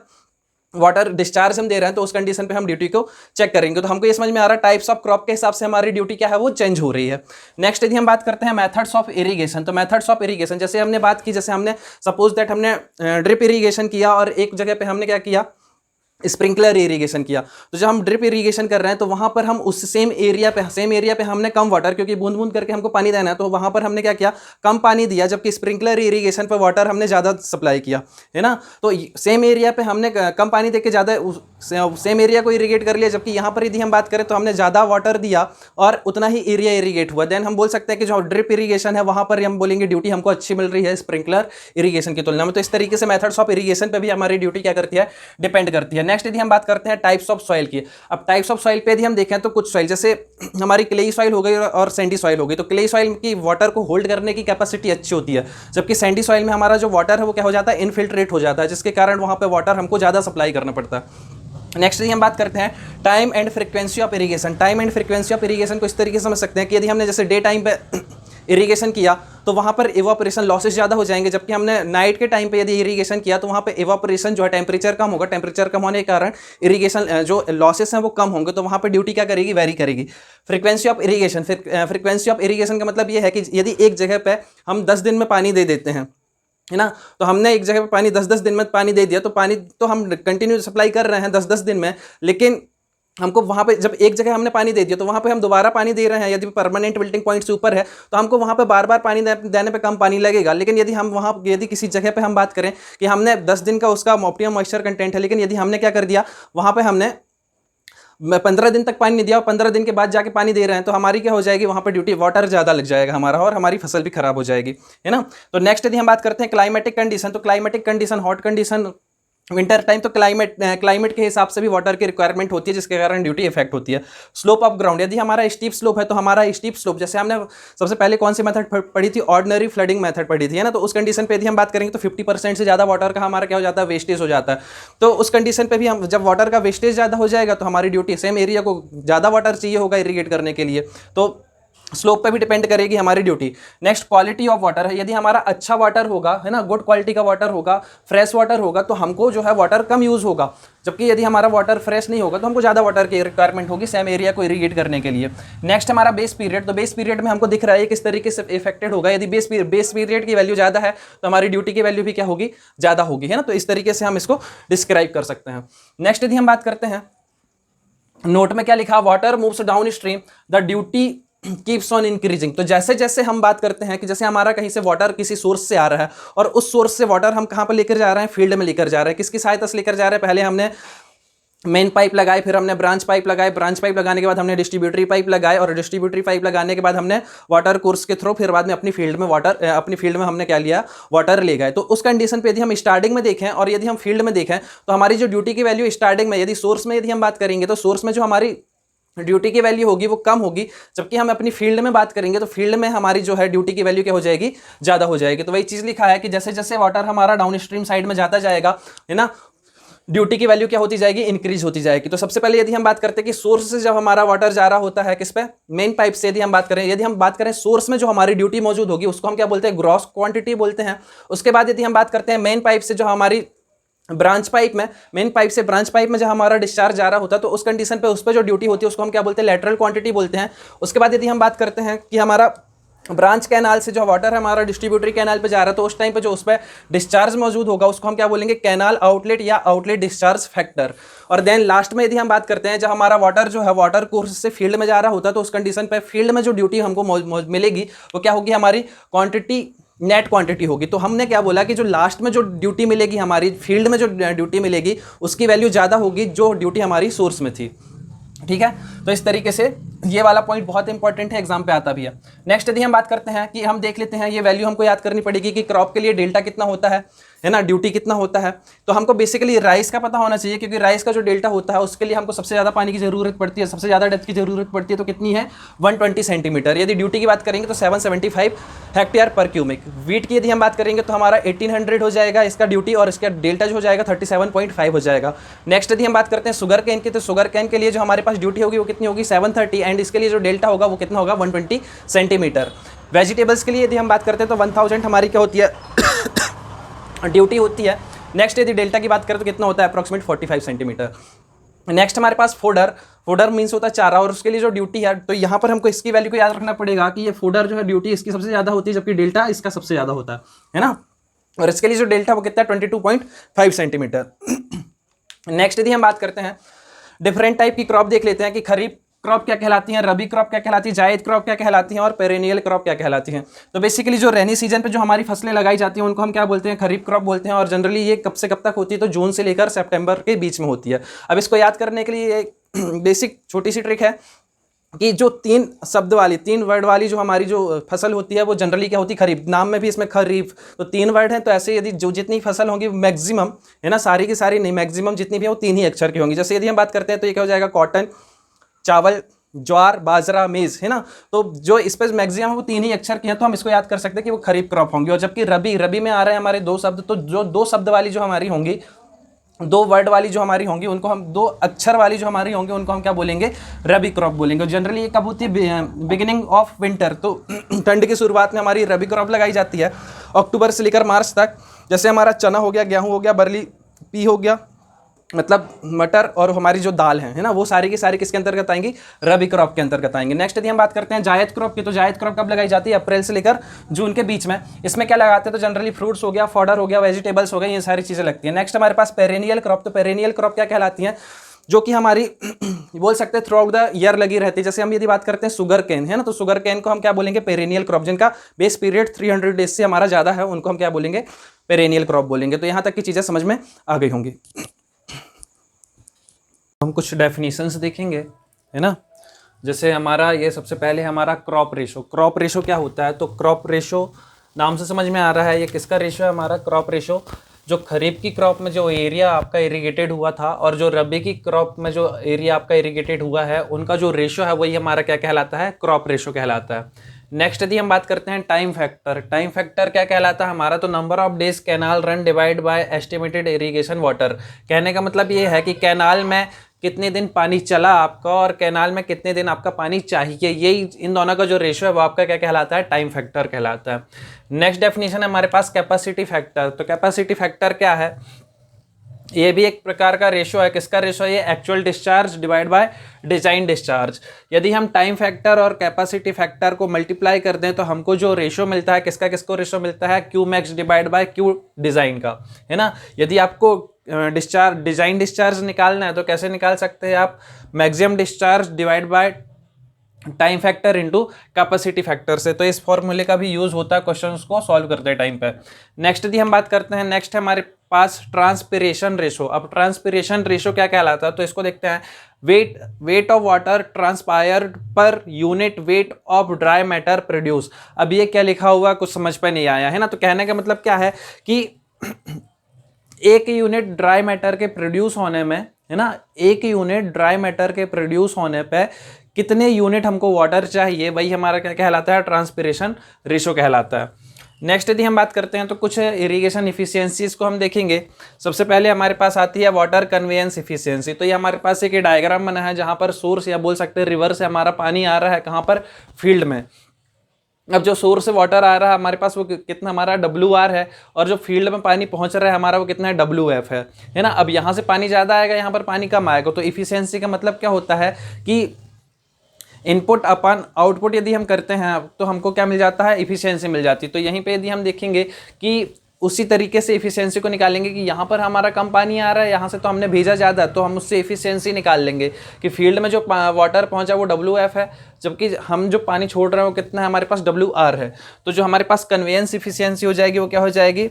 वाटर डिस्चार्ज हम दे रहे हैं, तो उस कंडीशन पे हम ड्यूटी को चेक करेंगे। तो हमको ये समझ में आ रहा है टाइप्स ऑफ क्रॉप के हिसाब से हमारी ड्यूटी क्या है, वो चेंज हो रही है। नेक्स्ट यदि हम बात करते हैं मेथड्स ऑफ इरिगेशन, तो मेथड्स ऑफ इरिगेशन जैसे हमने बात की, जैसे हमने सपोज दैट हमने ड्रिप इरिगेशन किया और एक जगह पे हमने क्या किया, स्प्रिंकलर इरिगेशन किया। तो जब हम ड्रिप इरिगेशन कर रहे हैं तो वहाँ पर हम उस सेम एरिया पे हमने कम वाटर, क्योंकि बूंद बूंद करके हमको पानी देना है, तो वहाँ पर हमने क्या किया, कम पानी दिया, जबकि स्प्रिंकलर इरिगेशन पर वाटर हमने ज़्यादा सप्लाई किया, है ना। तो सेम एरिया पे हमने कम पानी दे के ज़्यादा सेम एरिया को इरीगेट कर लिया, जबकि यहाँ पर यदि हम बात करें तो हमने ज़्यादा वाटर दिया और उतना ही एरिया इरीगेट हुआ। देन हम बोल सकते हैं कि जो ड्रिप इरीगेशन है वहाँ पर हम बोलेंगे ड्यूटी हमको अच्छी मिल रही है स्प्रिंकलर इरीगेशन की तुलना में। तो इस तरीके से मेथड्स ऑफ इरीगेशन पे भी हमारी ड्यूटी क्या करती है, डिपेंड करती है। नेक्स्ट यदि हम बात करते हैं टाइप्स ऑफ सॉइल की। अब टाइप्स ऑफ सॉइल पे यदि हम देखें तो कुछ सॉइल, जैसे हमारी क्लेई सॉइल हो गई और सैंडी सॉइल हो गई, तो क्लेई सॉइल की वाटर को होल्ड करने की कैपेसिटी अच्छी होती है, जबकि सैंडी सॉइल में हमारा जो वाटर है वो क्या हो जाता है, इनफिल्ट्रेट हो जाता है, जिसके कारण वहाँ पे वाटर हमको ज़्यादा सप्लाई करना पड़ता है। नेक्स्ट हम बात करते हैं time and frequency of irrigation. Time and frequency of irrigation को इस तरीके से समझ सकते हैं कि यदि हमने जैसे डे टाइम पे इरीगेशन किया तो वहाँ पर इवापोरेशन लॉसेस ज़्यादा हो जाएंगे, जबकि हमने नाइट के टाइम पे यदि इरीगेशन किया तो वहाँ पे इवापोरेशन जो है टेम्परेचर कम होगा, टेम्परेचर कम होने के कारण इरीगेशन जो लॉसेस हैं वो कम होंगे, तो वहाँ पर ड्यूटी क्या करेगी, वेरी करेगी। Frequency of irrigation, frequency of irrigation का मतलब ये है कि यदि एक जगह पर हम 10 दिन में पानी दे देते हैं, है ना, तो हमने एक जगह पे पानी 10-10 दिन में पानी दे दिया, तो पानी तो हम कंटिन्यू सप्लाई कर रहे हैं 10-10 दिन में, लेकिन हमको वहाँ पे जब एक जगह हमने पानी दे दिया तो वहाँ पे हम दोबारा पानी दे रहे हैं, यदि परमानेंट विल्टिंग पॉइंट से ऊपर है तो हमको वहाँ पे बार बार पानी देने पे कम पानी लगेगा। लेकिन यदि हम वहाँ यदि किसी जगह पे हम बात करें कि हमने 10 दिन का उसका ऑप्टिमम मॉइस्चर कंटेंट है, लेकिन यदि हमने क्या कर दिया, वहाँ पर हमने 15 दिन तक पानी नहीं दिया और 15 दिन के बाद जाके पानी दे रहे हैं, तो हमारी क्या हो जाएगी, वहाँ पर ड्यूटी वाटर ज़्यादा लग जाएगा हमारा और हमारी फसल भी खराब हो जाएगी, है ना। तो नेक्स्ट यदि हम बात करते हैं क्लाइमेटिक कंडीशन, तो climatic condition, hot condition, winter time, तो क्लाइमेट के हिसाब से भी वाटर की रिक्वायरमेंट होती है, जिसके कारण ड्यूटी इफेक्ट होती है। स्लोप ऑफ ग्राउंड, यदि हमारा स्टीप स्लोप है तो हमारा स्टीप स्लोप, जैसे हमने सबसे पहले कौन सी मेथड पढ़ी थी, ऑर्डिनरी फ्लडिंग मेथड पढ़ी थी, है ना। तो उस कंडीशन पे यदि हम बात करेंगे तो 50% से ज़्यादा वाटर का हमारा क्या हो जाता है, वेस्टेज हो जाता है। तो उस कंडीशन पे भी हम, जब वाटर का वेस्टेज ज़्यादा हो जाएगा तो हमारी ड्यूटी, सेम एरिया को ज़्यादा वाटर चाहिए होगा इरीगेट करने के लिए, तो स्लोप पे भी डिपेंड करेगी हमारी duty. Next quality of water है, यदि हमारा अच्छा वाटर होगा, है ना, गुड क्वालिटी का वाटर होगा, फ्रेश वाटर होगा, तो हमको जो है वाटर कम यूज़ होगा, जबकि यदि हमारा वाटर फ्रेश नहीं होगा तो हमको ज़्यादा वाटर की रिक्वायरमेंट होगी सेम एरिया को इरीगेट करने के लिए। नेक्स्ट हमारा बेस पीरियड, तो बेस पीरियड में हमको दिख रहा है किस तरीके से इफेक्टेड होगा। यदि बेस पीरियड की वैल्यू ज़्यादा है तो हमारी ड्यूटी की वैल्यू भी क्या होगी, ज़्यादा होगी, है ना। तो इस तरीके से हम इसको डिस्क्राइब कर सकते हैं। नेक्स्ट यदि हम बात करते हैं, नोट में क्या लिखा, water moves down stream, the duty keeps on increasing. तो जैसे जैसे हम बात करते हैं कि जैसे हमारा कहीं से वाटर किसी सोर्स से आ रहा है और उस सोर्स से वाटर हम कहाँ पर लेकर जा रहे हैं, फील्ड में लेकर जा रहे हैं, किसकी सहायता से लेकर जा रहे हैं, पहले हमने मेन पाइप लगाए, फिर हमने ब्रांच पाइप लगाए, ब्रांच पाइप लगाने के बाद हमने डिस्ट्रीब्यूटरी पाइप लगाए और डिस्ट्रीब्यूटरी पाइप लगाने के बाद हमने वाटर कोर्स के थ्रू फिर बाद में अपनी फील्ड में हमने क्या लिया, वाटर ले गए। तो उस कंडीशन पे यदि हम स्टार्टिंग में देखें और यदि हम फील्ड में देखें तो हमारी जो ड्यूटी की वैल्यू स्टार्टिंग में, यदि सोर्स में यदि हम बात करेंगे तो सोर्स में जो हमारी ड्यूटी की वैल्यू होगी वो कम होगी, जबकि हम अपनी फील्ड में बात करेंगे तो फील्ड में हमारी जो है ड्यूटी की वैल्यू क्या हो जाएगी, ज़्यादा हो जाएगी। तो वही चीज़ लिखा है कि जैसे जैसे वाटर हमारा डाउन स्ट्रीम साइड में जाता जाएगा, है ना, ड्यूटी की वैल्यू क्या होती जाएगी, इंक्रीज होती जाएगी। तो सबसे पहले यदि हम बात करते हैं कि सोर्स से जब हमारा वाटर जा रहा होता है किस पे, मेन पाइप से, यदि हम बात करें सोर्स में जो हमारी ड्यूटी मौजूद होगी उसको हम क्या बोलते हैं, ग्रॉस क्वांटिटी बोलते हैं। उसके बाद यदि हम बात करते हैं मेन पाइप से जो हमारी ब्रांच पाइप में, मेन पाइप से ब्रांच पाइप में जब हमारा डिस्चार्ज जा रहा होता है तो उस कंडीशन पे उस पर जो ड्यूटी होती है उसको हम क्या बोलते हैं, लेटरल क्वांटिटी बोलते हैं। उसके बाद यदि हम बात करते हैं कि हमारा ब्रांच कैनाल से जो वाटर है हमारा डिस्ट्रीब्यूटरी कैनाल पे जा रहा है तो उस टाइम पे जो उस पर डिस्चार्ज मौजूद होगा उसको हम क्या बोलेंगे, कैनाल आउटलेट या आउटलेट डिस्चार्ज फैक्टर। और देन लास्ट में यदि हम बात करते हैं जब हमारा वाटर जो है वाटर कोर्स से फील्ड में जा रहा होता है तो उस कंडीशन पे फील्ड में जो ड्यूटी हमको मिलेगी वो क्या होगी, हमारी क्वांटिटी, नेट क्वांटिटी होगी। तो हमने क्या बोला कि जो लास्ट में जो ड्यूटी मिलेगी, हमारी फील्ड में जो ड्यूटी मिलेगी उसकी वैल्यू ज़्यादा होगी जो ड्यूटी हमारी सोर्स में थी, ठीक है। तो इस तरीके से ये वाला पॉइंट बहुत इंपॉर्टेंट है, एग्जाम पे आता भी है। नेक्स्ट यदि हम बात करते हैं कि हम देख लेते हैं, ये वैल्यू हमको याद करनी पड़ेगी कि क्रॉप के लिए डेल्टा कितना होता है ना, ड्यूटी कितना होता है। तो हमको बेसिकली राइस का पता होना चाहिए, क्योंकि राइस का जो डेल्टा होता है उसके लिए हमको सबसे ज़्यादा पानी की जरूरत पड़ती है, सबसे ज़्यादा डेप्थ की जरूरत पड़ती है। तो कितनी है, 120 सेंटीमीटर। यदि ड्यूटी की बात करेंगे तो 775 हेक्टेयर पर क्यूबिक। वीट की यदि हम बात करेंगे तो हमारा 1800 हो जाएगा इसका ड्यूटी और इसका डेल्टा जो हो जाएगा 37.5 हो जाएगा। नेक्स्ट यदि हम बात करते हैं शुगर कैन की, तो शुगर कैन के लिए जो हमारे पास ड्यूटी होगी वो कितनी होगी, 730, एंड इसके लिए जो डेल्टा होगा वो कितना होगा, 120 सेंटीमीटर। वेजिटेबल्स के लिए यदि हम बात करते हैं तो 1000 हमारी क्या होती है ड्यूटी होती है। नेक्स्ट यदि डेल्टा की बात करें तो कितना होता है, अप्रॉक्सीमेट 45 सेंटीमीटर। नेक्स्ट हमारे पास फोडर मीन्स होता है चारा, और उसके लिए जो ड्यूटी है तो यहाँ पर हमको इसकी वैल्यू को याद रखना पड़ेगा कि ये फोडर जो है ड्यूटी इसकी सबसे ज़्यादा होती है, जबकि डेल्टा इसका सबसे ज़्यादा होता है ना। और इसके लिए जो डेल्टा वो कितना है, 22.5 सेंटीमीटर। नेक्स्ट यदि हम बात करते हैं डिफरेंट टाइप की क्रॉप देख लेते हैं कि खरीफ क्रॉप क्या कहलाती हैं, रबी क्रॉप क्या कहलाती है, जायद क्रॉप क्या कहलाती हैं और पेरेनियल क्रॉप क्या कहलाती हैं। तो बेसिकली जो रेनी सीजन पे जो हमारी फसलें लगाई जाती हैं उनको हम क्या बोलते हैं, खरीफ क्रॉप बोलते हैं। और जनरली ये कब से कब तक होती है, तो जून से लेकर सितंबर के बीच में होती है। अब इसको याद करने के लिए एक बेसिक छोटी सी ट्रिक है कि जो 3 वर्ड वाली जो हमारी जो फसल होती है वो जनरली क्या होती है, खरीफ। नाम में भी इसमें खरीफ, तो 3 वर्ड हैं। तो ऐसे यदि जो जितनी फसल होंगी मैक्सिमम, है ना, सारी की सारी नहीं, मैक्सिमम जितनी भी है वो 3 ही अक्षर की होंगी। जैसे यदि हम बात करते हैं तो ये क्या हो जाएगा, कॉटन, चावल, ज्वार, बाजरा, मेज, है ना। तो जो इस पर मैक्सिमम वो 3 ही अक्षर की हैं, तो हम इसको याद कर सकते हैं कि वो खरीफ क्रॉप होंगी। और जबकि रबी में आ रहे हैं हमारे 2 शब्द, तो जो 2 शब्द वाली जो हमारी होंगी, 2 वर्ड वाली जो हमारी होंगी, उनको हम 2 अक्षर वाली जो हमारी होंगी उनको हम क्या बोलेंगे, रबी क्रॉप बोलेंगे। जनरली ये कब होती है, बिगिनिंग ऑफ विंटर, तो ठंड की शुरुआत में हमारी रबी क्रॉप लगाई जाती है अक्टूबर से लेकर मार्च तक। जैसे हमारा चना हो गया, गेहूं हो गया, बरली, पी हो गया, मतलब मटर, और हमारी जो दाल है ना, वो सारी की सारी किसके अंतर्गत आएंगी, रबी क्रॉप के अंतर्गत आएंगे। नेक्स्ट यदि हम बात करते हैं जायद क्रॉप की, तो जायद क्रॉप कब लगाई जाती है, अप्रैल से लेकर जून के बीच में। इसमें क्या लगाते हैं, तो जनरली फ्रूट्स हो गया, फॉडर हो गया, वेजिटेबल्स हो गए, ये सारी चीज़ें लगती हैं। नेक्स्ट हमारे पास पेरेनियल क्रॉप, तो पेरेनियल क्रॉप क्या कहलाती हैं, जो कि हमारी बोल सकते हैं थ्रू आउट द ईयर लगी रहती है। जैसे हम यदि बात करते हैं शुगर केन, है ना, तो शुगर केन को हम क्या बोलेंगे, पेरेनियल क्रॉप। जिनका बेस पीरियड 300 डेज से हमारा ज़्यादा है उनको हम क्या बोलेंगे, पेरेनियल क्रॉप बोलेंगे। तो यहाँ तक की चीज़ें समझ में आ गई होंगी। हम कुछ डेफिनेशंस देखेंगे, है ना। जैसे हमारा ये सबसे पहले हमारा क्रॉप रेशो। क्रॉप रेशो क्या होता है, तो क्रॉप रेशो नाम से समझ में आ रहा है ये किसका रेशो है, हमारा क्रॉप रेशो। जो खरीफ की क्रॉप में जो एरिया आपका इरिगेटेड हुआ था और जो रबी की क्रॉप में जो एरिया आपका इरिगेटेड हुआ है, उनका जो रेशो है वही हमारा क्या कहलाता है, क्रॉप रेशो कहलाता है। नेक्स्ट यदि हम बात करते हैं टाइम फैक्टर। टाइम फैक्टर क्या कहलाता है हमारा, तो number of days canal run divide by estimated irrigation water. कहने का मतलब ये है कि कैनाल में कितने दिन पानी चला आपका और कैनाल में कितने दिन आपका पानी चाहिए, यही इन दोनों का जो रेशो है वो आपका क्या कहलाता है, टाइम फैक्टर कहलाता है। नेक्स्ट डेफिनेशन है हमारे पास कैपेसिटी फैक्टर। तो कैपेसिटी फैक्टर क्या है, ये भी एक प्रकार का रेशो है। किसका रेशो है ये, actual discharge divide by design discharge. यदि हम टाइम फैक्टर और कैपेसिटी फैक्टर को मल्टीप्लाई कर दें तो हमको जो रेशो मिलता है, किसका किसको रेशो मिलता है, Q max divide by Q design का, है ना। यदि आपको डिजाइन डिस्चार्ज निकालना है तो कैसे निकाल सकते हैं आप, maximum discharge divide by time factor into capacity factor से। तो इस फॉर्मूले का भी यूज होता है क्वेश्चंस को सॉल्व करते टाइम पे। नेक्स्ट यदि हम बात करते हैं, नेक्स्ट है हमारे पास ट्रांसपिरेशन रेशो। अब ट्रांसपिरेशन रेशो क्या कहलाता है, तो इसको देखते हैं। Wait of water transpired per unit weight of dry matter produce. अब ये क्या लिखा हुआ कुछ समझ पे नहीं आया, है ना। तो कहने का मतलब क्या है कि 1 यूनिट ड्राई मैटर के प्रोड्यूस होने में, है ना, 1 यूनिट ड्राई मैटर के प्रोड्यूस होने पे कितने यूनिट हमको वाटर चाहिए, वही हमारा क्या कहलाता है, ट्रांसपिरेशन रेशो कहलाता है। नेक्स्ट यदि हम बात करते हैं तो कुछ इरिगेशन इफिशियंसीज को हम देखेंगे। सबसे पहले हमारे पास आती है वाटर कन्वेयंस इफिशियंसी। तो ये हमारे पास एक डायग्राम बना है जहाँ पर सोर्स या बोल सकते हैं रिवर से हमारा पानी आ रहा है, कहाँ पर, फील्ड में। अब जो सोर्स से वाटर आ रहा है हमारे पास वो कितना हमारा WR है, और जो फील्ड में पानी पहुंच रहा है हमारा वो कितना है, WF है ना। अब यहाँ से पानी ज़्यादा आएगा, यहाँ पर पानी कम आएगा। तो इफिशियंसी का मतलब क्या होता है कि इनपुट अपन आउटपुट यदि हम करते हैं तो हमको क्या मिल जाता है, इफिशियंसी मिल जाती है। तो यहीं पे यदि हम देखेंगे कि उसी तरीके से इफिशियंसी को निकालेंगे कि यहाँ पर हमारा कम पानी आ रहा है, यहाँ से तो हमने भेजा ज़्यादा, तो हम उससे इफिशियंसी निकाल लेंगे कि फील्ड में जो वाटर पहुँचा वो WF है, जबकि हम जो पानी छोड़ रहे हैं वो कितना है, हमारे पास WR है। तो जो हमारे पास कन्वेयंस इफिशियंसी हो जाएगी वो क्या हो जाएगी,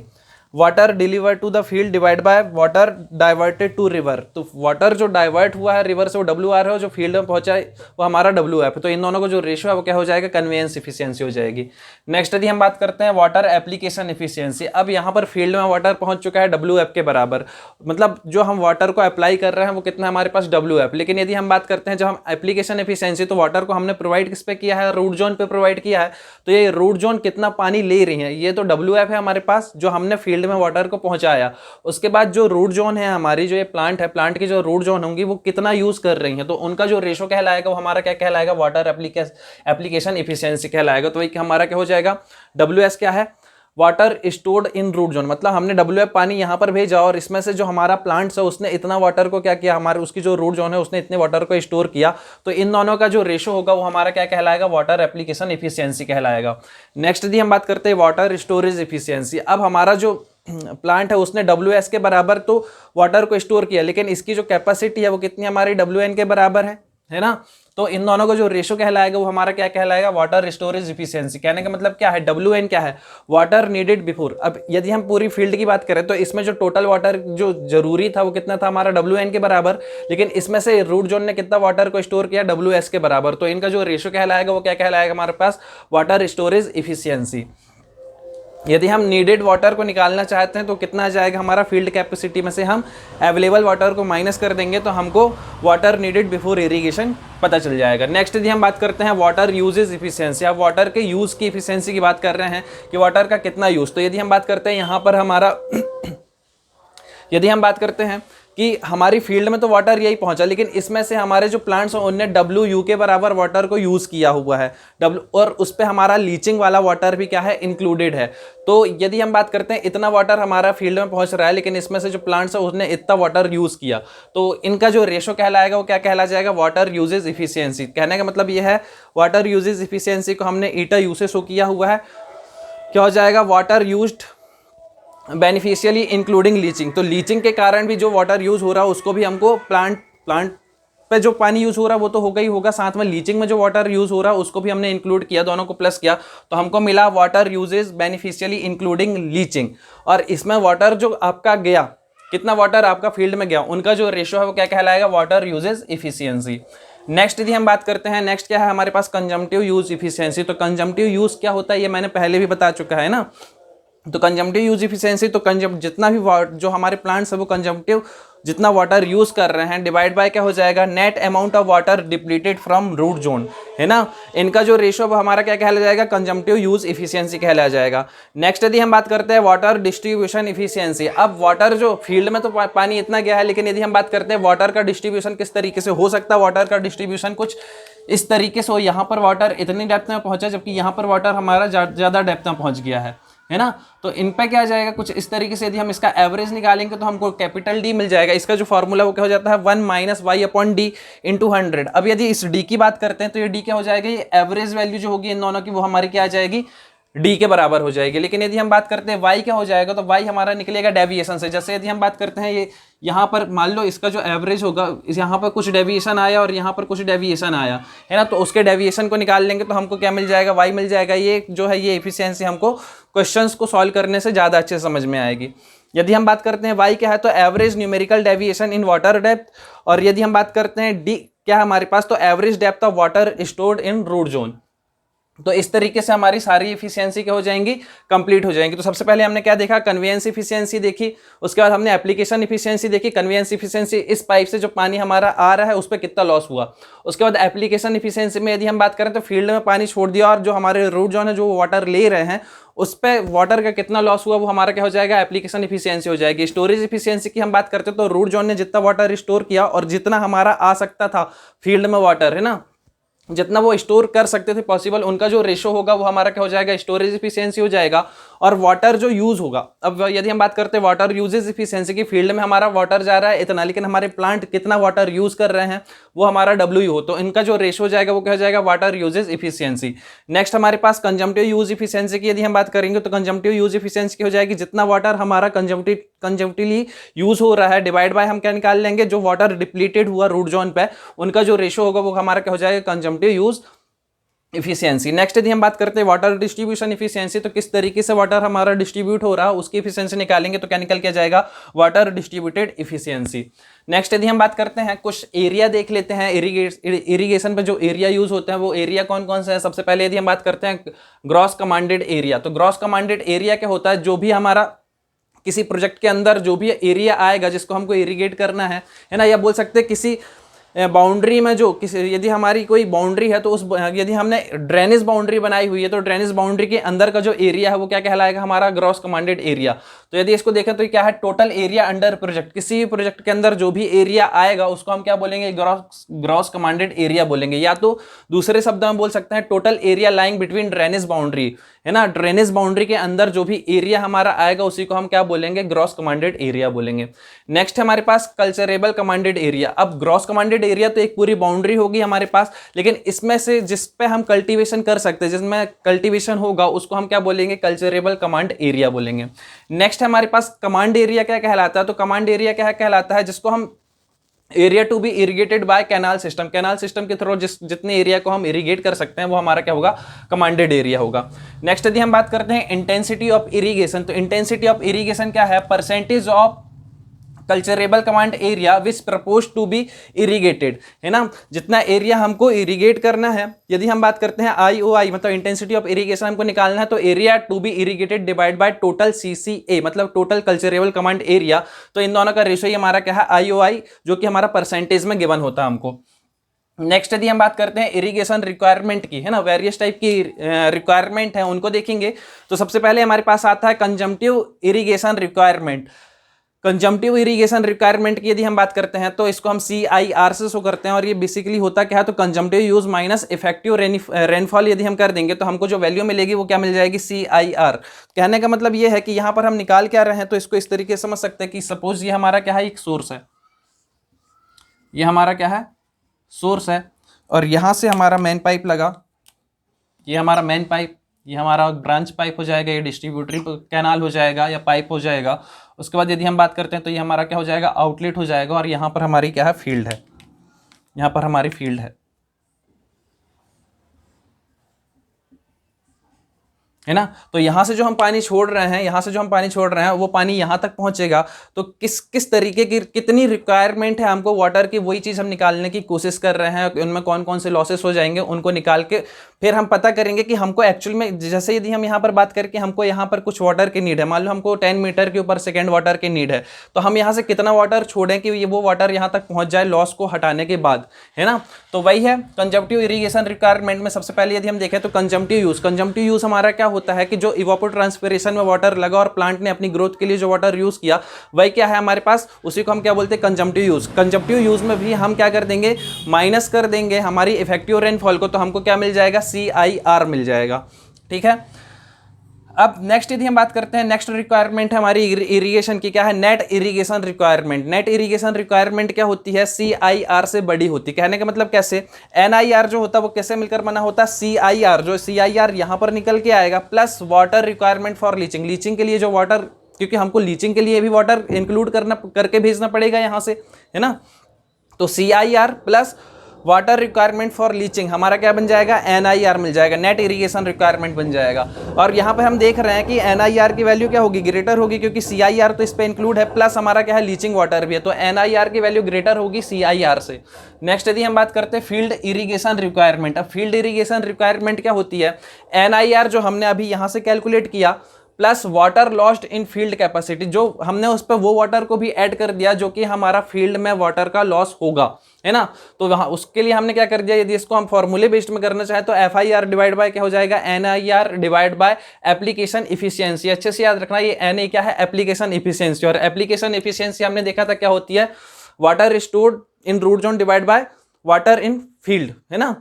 water deliver to the field divide by water diverted to river. तो वाटर जो डाइवर्ट हुआ है रिवर से वो WR है, और जो फील्ड में पहुंचा है वो हमारा WF है। तो इन दोनों को जो रेशो है वो क्या हो जाएगा, कन्वेयंस इफिशियंसी हो जाएगी। नेक्स्ट यदि हम बात करते हैं वाटर एप्लीकेशन इफिशियंसी। अब यहाँ पर फील्ड में वाटर पहुंच चुका है WF के बराबर, मतलब जो हम वाटर को अप्लाई कर रहे हैं वो कितना हमारे पास, WF। लेकिन यदि हम बात करते हैं जब हम एप्लीकेशन इफिशियंसी, तो वाटर को हमने प्रोवाइड किस पे किया है, रूट जोन पे प्रोवाइड किया है। तो ये रूट जोन कितना पानी ले रही है, ये तो WF है हमारे पास जो हमने फील्ड में वाटर को पहुंचाया। उसके बाद जो रूट जोन है हमारी, जो ये प्लांट है, प्लांट की जो रूट जोन होंगी वो कितना यूज कर रही हैं, तो उनका जो रेशो कहलाएगा वो हमारा क्या कहलाएगा, वाटर एप्लीकेशन इफिशियंसी कहलाएगा। तो एक हमारा क्या हो जाएगा, WS क्या है, water stored in root zone. मतलब हमने WF पानी यहाँ पर भेजा और इसमें से जो हमारा प्लांट्स है उसने इतना वाटर को क्या किया, हमारे उसकी जो रूट जोन है उसने इतने वाटर को स्टोर किया। तो इन दोनों का जो रेशो होगा वो हमारा क्या कहलाएगा, वाटर एप्लीकेशन इफिशियंसी कहलाएगा। नेक्स्ट यदि हम बात करते हैं वाटर स्टोरेज इफिशियंसी। अब हमारा जो प्लांट है उसने WS के बराबर तो वाटर को स्टोर किया, लेकिन इसकी जो कैपेसिटी है वो कितनी हमारी WN के बराबर है ना। तो इन दोनों का जो रेशो कहलाएगा वो हमारा क्या कहलाएगा, वाटर स्टोरेज इफिशियंसी। कहने का मतलब क्या है, WN क्या है, वाटर नीडेड बिफोर। अब यदि हम पूरी फील्ड की बात करें तो इसमें जो टोटल वाटर जो जरूरी था वो कितना था हमारा, WN के बराबर, लेकिन इसमें से रूट जोन ने कितना वाटर को स्टोर किया, WS के बराबर। तो इनका जो रेशो कहलाएगा वो क्या कहलाएगा हमारे पास, वाटर स्टोरेज इफिशियंसी। यदि हम नीडेड वाटर को निकालना चाहते हैं तो कितना आ जाएगा हमारा, फील्ड कैपेसिटी में से हम अवेलेबल वाटर को माइनस कर देंगे तो हमको वाटर नीडेड बिफोर इरिगेशन पता चल जाएगा। नेक्स्ट यदि हम बात करते हैं वाटर यूजेज इफिशियंसी, आप वाटर के यूज़ की इफिशियंसी की बात कर रहे हैं कि वाटर का कितना यूज़। तो यदि हम बात करते हैं यहाँ पर हमारा यदि हम बात करते हैं कि हमारी फील्ड में तो वाटर यही पहुंचा, लेकिन इसमें से हमारे जो प्लांट्स हैं उनने WU के बराबर वाटर को यूज़ किया हुआ है, और उस पर हमारा लीचिंग वाला वाटर भी क्या है, इंक्लूडेड है। तो यदि हम बात करते हैं इतना वाटर हमारा फील्ड में पहुंच रहा है, लेकिन इसमें से जो प्लांट्स है उसने इतना वाटर यूज़ किया, तो इनका जो रेशो कहलाएगा वो क्या कहला जाएगा, वाटर यूजेज इफिशियंसी। कहने का मतलब ये है, वाटर यूजेज इफिशियंसी को हमने ईटा यू से शो किया हुआ है, क्या हो जाएगा, water used beneficially including leaching. तो लीचिंग के कारण भी जो वाटर यूज़ हो रहा है उसको भी हमको प्लांट पे जो पानी यूज़ हो रहा है वो तो होगा ही होगा, साथ में लीचिंग में जो वाटर यूज़ हो रहा है उसको भी हमने इंक्लूड किया, दोनों को प्लस किया, तो हमको मिला water usages beneficially including leaching. और इसमें वाटर जो आपका गया, कितना वाटर आपका फील्ड में गया, उनका जो रेशो है वो क्या कहलाएगा, वाटर यूजेज इफिशियंसी। नेक्स्ट यदि हम बात करते हैं, नेक्स्ट क्या है हमारे पास, कंजम्पटिव यूज इफिशियंसी। तो कंजम्पटिव यूज क्या होता है ये मैंने पहले भी बता चुका है ना। तो कंजम्पटिव यूज इफिशियंसी, तो जितना भी जो हमारे प्लांट्स है वो कंजम्पटिव जितना वाटर यूज कर रहे हैं डिवाइड बाय क्या हो जाएगा, net amount of water depleted from root zone, है ना। इनका जो रेशो हमारा क्या कहला जाएगा, कंजम्पटिव यूज इफिशियंसी कहला जाएगा। नेक्स्ट यदि हम बात करते हैं वाटर डिस्ट्रीब्यूशन इफिशियंसी। अब वाटर जो फील्ड में तो पानी इतना गया है, लेकिन यदि हम बात करते हैं वाटर का डिस्ट्रीब्यूशन किस तरीके से हो सकता है, वाटर का डिस्ट्रीब्यूशन कुछ इस तरीके से हो, यहाँ पर वाटर इतनी डेप्थ में पहुंचा जबकि यहाँ पर वाटर हमारा ज़्यादा डेप्थ में पहुंच गया है ना। तो इन पे क्या आ जाएगा, कुछ इस तरीके से। यदि हम इसका एवरेज निकालेंगे तो हमको कैपिटल D मिल जाएगा। इसका जो फॉर्मूला वो क्या हो जाता है, 1 - y/d × 100। अब यदि इस D की बात करते हैं तो ये D क्या हो जाएगा, ये एवरेज वैल्यू जो होगी इन दोनों की वो हमारी क्या आ जाएगी, D के बराबर हो जाएगी। लेकिन यदि हम बात करते हैं Y क्या हो जाएगा, तो Y हमारा निकलेगा डेविएशन से। जैसे यदि हम बात करते हैं ये यहाँ पर मान लो इसका जो एवरेज होगा, यहाँ पर कुछ डेविएशन आया और यहाँ पर कुछ डेविएशन आया, है ना। तो उसके डेविएशन को निकाल लेंगे तो हमको क्या मिल जाएगा, Y मिल जाएगा। ये जो है ये इफिशियंसी हमको क्वेश्चंस को सॉल्व करने से ज़्यादा अच्छे समझ में आएगी। यदि हम बात करते हैं Y क्या है, तो average numerical deviation in water depth. और यदि हम बात करते हैं D क्या है हमारे पास, तो average depth of water stored in root zone. तो इस तरीके से हमारी सारी इफिशियंसी क्या हो जाएंगी, कंप्लीट हो जाएंगी। तो सबसे पहले हमने क्या देखा, कन्वेयंस इफिशियंसी देखी, उसके बाद हमने एप्लीकेशन इफिशियंसी देखी। कन्वेयंस इफिशियंसी, इस पाइप से जो पानी हमारा आ रहा है उस पर कितना लॉस हुआ। उसके बाद एप्लीकेशन इफिशियंसी में यदि हम बात करें तो फील्ड में पानी छोड़ दिया और जो हमारे रूट जोन है जो वाटर ले रहे हैं उस पर वाटर का कितना लॉस हुआ, वो हमारा क्या हो जाएगा, एप्लीकेशन इफिशियंसी हो जाएगी। स्टोरेज इफिशियंसी की हम बात करते हैं तो रूट जोन ने जितना वाटर स्टोर किया और जितना हमारा आ सकता था फील्ड में वाटर, है ना, जितना वो स्टोर कर सकते थे पॉसिबल, उनका जो रेशो होगा वो हमारा क्या हो जाएगा, स्टोरेज इफिशियंसी हो जाएगा। और वाटर जो यूज होगा, अब यदि हम बात करते हैं वाटर यूजेज इफिशियंसी की, फील्ड में हमारा वाटर जा रहा है इतना, लेकिन हमारे प्लांट कितना वाटर यूज कर रहे हैं वो हमारा WU हो, तो इनका जो रेशो जाएगा वो क्या हो जाएगा, वाटर यूजेज इफिशियंसी। नेक्स्ट हमारे पास कंजम्पटिव यूज इफिशियंसी की यदि हम बात करेंगे तो कंजम्पटिव यूज इफिशियंसी की हो जाएगी, जितना वाटर हमारा कंजम्पटिवली यूज हो रहा है डिवाइड बाय हम क्या निकाल लेंगे, जो वाटर डिप्लीटेड हुआ रूट जोन पे उनका जो रेशो होगा वो हमारा क्या हो जाएगा, कंजम्पटिव यूज इफिशियंसी। नेक्स्ट यदि हम बात करते हैं वाटर डिस्ट्रीब्यूशन इफिशियंसी, तो किस तरीके से वाटर हमारा डिस्ट्रीब्यूट हो रहा है उसकी इफिशियंसी निकालेंगे तो क्या निकल के जाएगा, वाटर डिस्ट्रीब्यूटेड इफिशियंसी। नेक्स्ट यदि हम बात करते हैं, कुछ एरिया देख लेते हैं। इरिगेशन पे जो एरिया यूज होते हैं वो एरिया कौन कौन से हैं। सबसे पहले यदि हम बात करते हैं ग्रॉस कमांडेड एरिया, तो ग्रॉस कमांडेड एरिया क्या होता है, जो भी हमारा किसी प्रोजेक्ट के अंदर जो भी एरिया आएगा जिसको हमको इरिगेट करना है ना, या बोल सकते हैं किसी बाउंड्री में जो किसी, यदि हमारी कोई बाउंड्री है तो उस, यदि हमने ड्रेनेज बाउंड्री बनाई हुई है तो ड्रेनेज बाउंड्री के अंदर का जो एरिया है वो क्या कहलाएगा, हमारा ग्रॉस कमांडेड एरिया। तो यदि इसको देखें तो क्या है, टोटल एरिया अंडर प्रोजेक्ट, किसी भी प्रोजेक्ट के अंदर जो भी एरिया आएगा उसको हम क्या बोलेंगे, ग्रॉस कमांडेड एरिया बोलेंगे। या तो दूसरे शब्दों में बोल सकते हैं total area lying between drainage boundary, है ना। ड्रेनेज बाउंड्री के अंदर जो भी एरिया हमारा आएगा उसी को हम क्या बोलेंगे, ग्रॉस कमांडेड एरिया बोलेंगे। नेक्स्ट हमारे पास कल्चरेबल कमांडेड एरिया। अब ग्रॉस कमांडेड एरिया तो एक पूरी बाउंड्री होगी हमारे पास, लेकिन इसमें से जिस पे हम कल्टीवेशन कर सकते हैं, जिसमें कल्टीवेशन होगा उसको हम क्या बोलेंगे, कल्चरेबल कमांड एरिया बोलेंगे। नेक्स्ट हमारे पास कमांड एरिया क्या कहलाता है, तो कमांड एरिया क्या कहलाता है, जिसको हम area to be irrigated by canal system, canal system के थ्रू जितने एरिया को हम इरिगेट कर सकते हैं वो हमारा क्या होगा, कमांडेड एरिया होगा। नेक्स्ट यदि हम बात करते हैं इंटेंसिटी ऑफ इरिगेशन, तो इंटेंसिटी ऑफ इरिगेशन क्या है, percentage of culturable command area which propose to be irrigated, है ना, जितना एरिया हमको इरिगेट करना है। यदि हम बात करते हैं IOI मतलब इंटेंसिटी ऑफ इरिगेशन हमको निकालना है, तो area to be irrigated divide by total CCA मतलब टोटल कल्चरेबल कमांड एरिया। तो इन दोनों का रेशियो ही हमारा क्या है, IOI, जो कि हमारा परसेंटेज में गिवन होता है हमको। नेक्स्ट यदि हम बात करते हैं इरिगेशन रिक्वायरमेंट की, है ना, वेरियस टाइप की रिक्वायरमेंट है उनको देखेंगे, तो सबसे पहले हमारे पास आता है consumptive irrigation requirement. Consumptive irrigation requirement की यदि हम बात करते हैं तो इसको हम CIR से शो करते हैं, और ये बेसिकली होता क्या है, तो consumptive use minus effective rainfall यदि हम कर देंगे तो हमको जो वैल्यू मिलेगी वो क्या मिल जाएगी, CIR। कहने का मतलब ये है कि यहाँ पर हम निकाल क्या रहे हैं, तो इसको इस तरीके से समझ सकते हैं कि सपोज ये हमारा क्या है, एक सोर्स है, ये हमारा क्या है, सोर्स है, और यहाँ से हमारा मेन पाइप लगा, ये हमारा मेन पाइप, ये हमारा ब्रांच पाइप हो जाएगा, ये डिस्ट्रीब्यूटरी कैनाल हो जाएगा या पाइप हो जाएगा। उसके बाद यदि हम बात करते हैं तो ये हमारा क्या हो जाएगा, आउटलेट हो जाएगा, और यहाँ पर हमारी क्या है, फील्ड है, यहाँ पर हमारी फील्ड है ना। तो यहाँ से जो हम पानी छोड़ रहे हैं, यहाँ से जो हम पानी छोड़ रहे हैं वो पानी यहाँ तक पहुँचेगा, तो किस किस तरीके की कितनी रिक्वायरमेंट है हमको वाटर की, वही चीज़ हम निकालने की कोशिश कर रहे हैं। उनमें कौन कौन से लॉसेस हो जाएंगे उनको निकाल के फिर हम पता करेंगे कि हमको एक्चुअल में, जैसे यदि हम यहाँ पर बात करके हमको यहाँ पर कुछ वाटर की नीड है, मान लो हमको 10 मीटर के ऊपर सेकेंड वाटर की नीड है, तो हम यहाँ से कितना वाटर छोड़ें कि ये वो वाटर यहाँ तक पहुँच जाए लॉस को हटाने के बाद, है ना। तो वही है कंजम्पटिव इरिगेशन रिक्वायरमेंट में। सबसे पहले यदि हम देखें तो कंजम्पटिव यूज हमारा क्या होता है कि जो इवापोट्रांसपिरेशन में वाटर लगा और प्लांट ने अपनी ग्रोथ के लिए जो वाटर यूज किया वही क्या है हमारे पास, उसी को हम क्या बोलते हैं, कंजम्पटिव यूज। कंजम्पटिव यूज में भी हम क्या कर देंगे, माइनस कर देंगे हमारी इफेक्टिव रेनफॉल को, तो हमको क्या मिल जाएगा, CIR मिल जाएगा, ठीक है। अब नेक्स्ट यदि हम बात करते हैं, नेक्स्ट रिक्वायरमेंट है हमारी इरिगेशन की, क्या है, net irrigation requirement. Net irrigation requirement क्या होती है, CIR से बड़ी होती है। कहने का मतलब कैसे, NIR जो होता है वो कैसे मिलकर बना होता है, CIR, जो CIR यहाँ पर निकल के आएगा, plus water requirement for leaching, leaching के लिए जो वाटर, क्योंकि हमको लीचिंग के लिए भी वाटर इंक्लूड करके भेजना पड़ेगा यहाँ से, है ना। तो CIR plus water requirement for leaching हमारा क्या बन जाएगा, NIR मिल जाएगा, नेट इरिगेशन रिक्वायरमेंट बन जाएगा। और यहाँ पे हम देख रहे हैं कि NIR की वैल्यू क्या होगी, ग्रेटर होगी, क्योंकि CIR तो इस पे इंक्लूड है, प्लस हमारा क्या है, लीचिंग वाटर भी है, तो NIR की वैल्यू ग्रेटर होगी CIR से। नेक्स्ट यदि हम बात करते हैं फील्ड इरिगेशन रिक्वायरमेंट। अब फील्ड इरिगेशन रिक्वायरमेंट क्या होती है, NIR जो हमने अभी यहाँ से कैलकुलेट किया प्लस वाटर लॉस्ट इन फील्ड कैपेसिटी, जो हमने उस पर वो वाटर को भी ऐड कर दिया जो कि हमारा फील्ड में वाटर का लॉस होगा, है ना। तो वहाँ उसके लिए हमने क्या कर दिया, यदि इसको हम फॉर्मूले बेस्ड में करना चाहे तो FIR डिवाइड बाय क्या हो जाएगा, NIR divide by application efficiency. अच्छे से याद रखना, ये NA क्या है, एप्लीकेशन इफिशियंसी, और एप्लीकेशन इफिशियंसी हमने देखा था क्या होती है, water stored in root zone divide by water in field, है ना।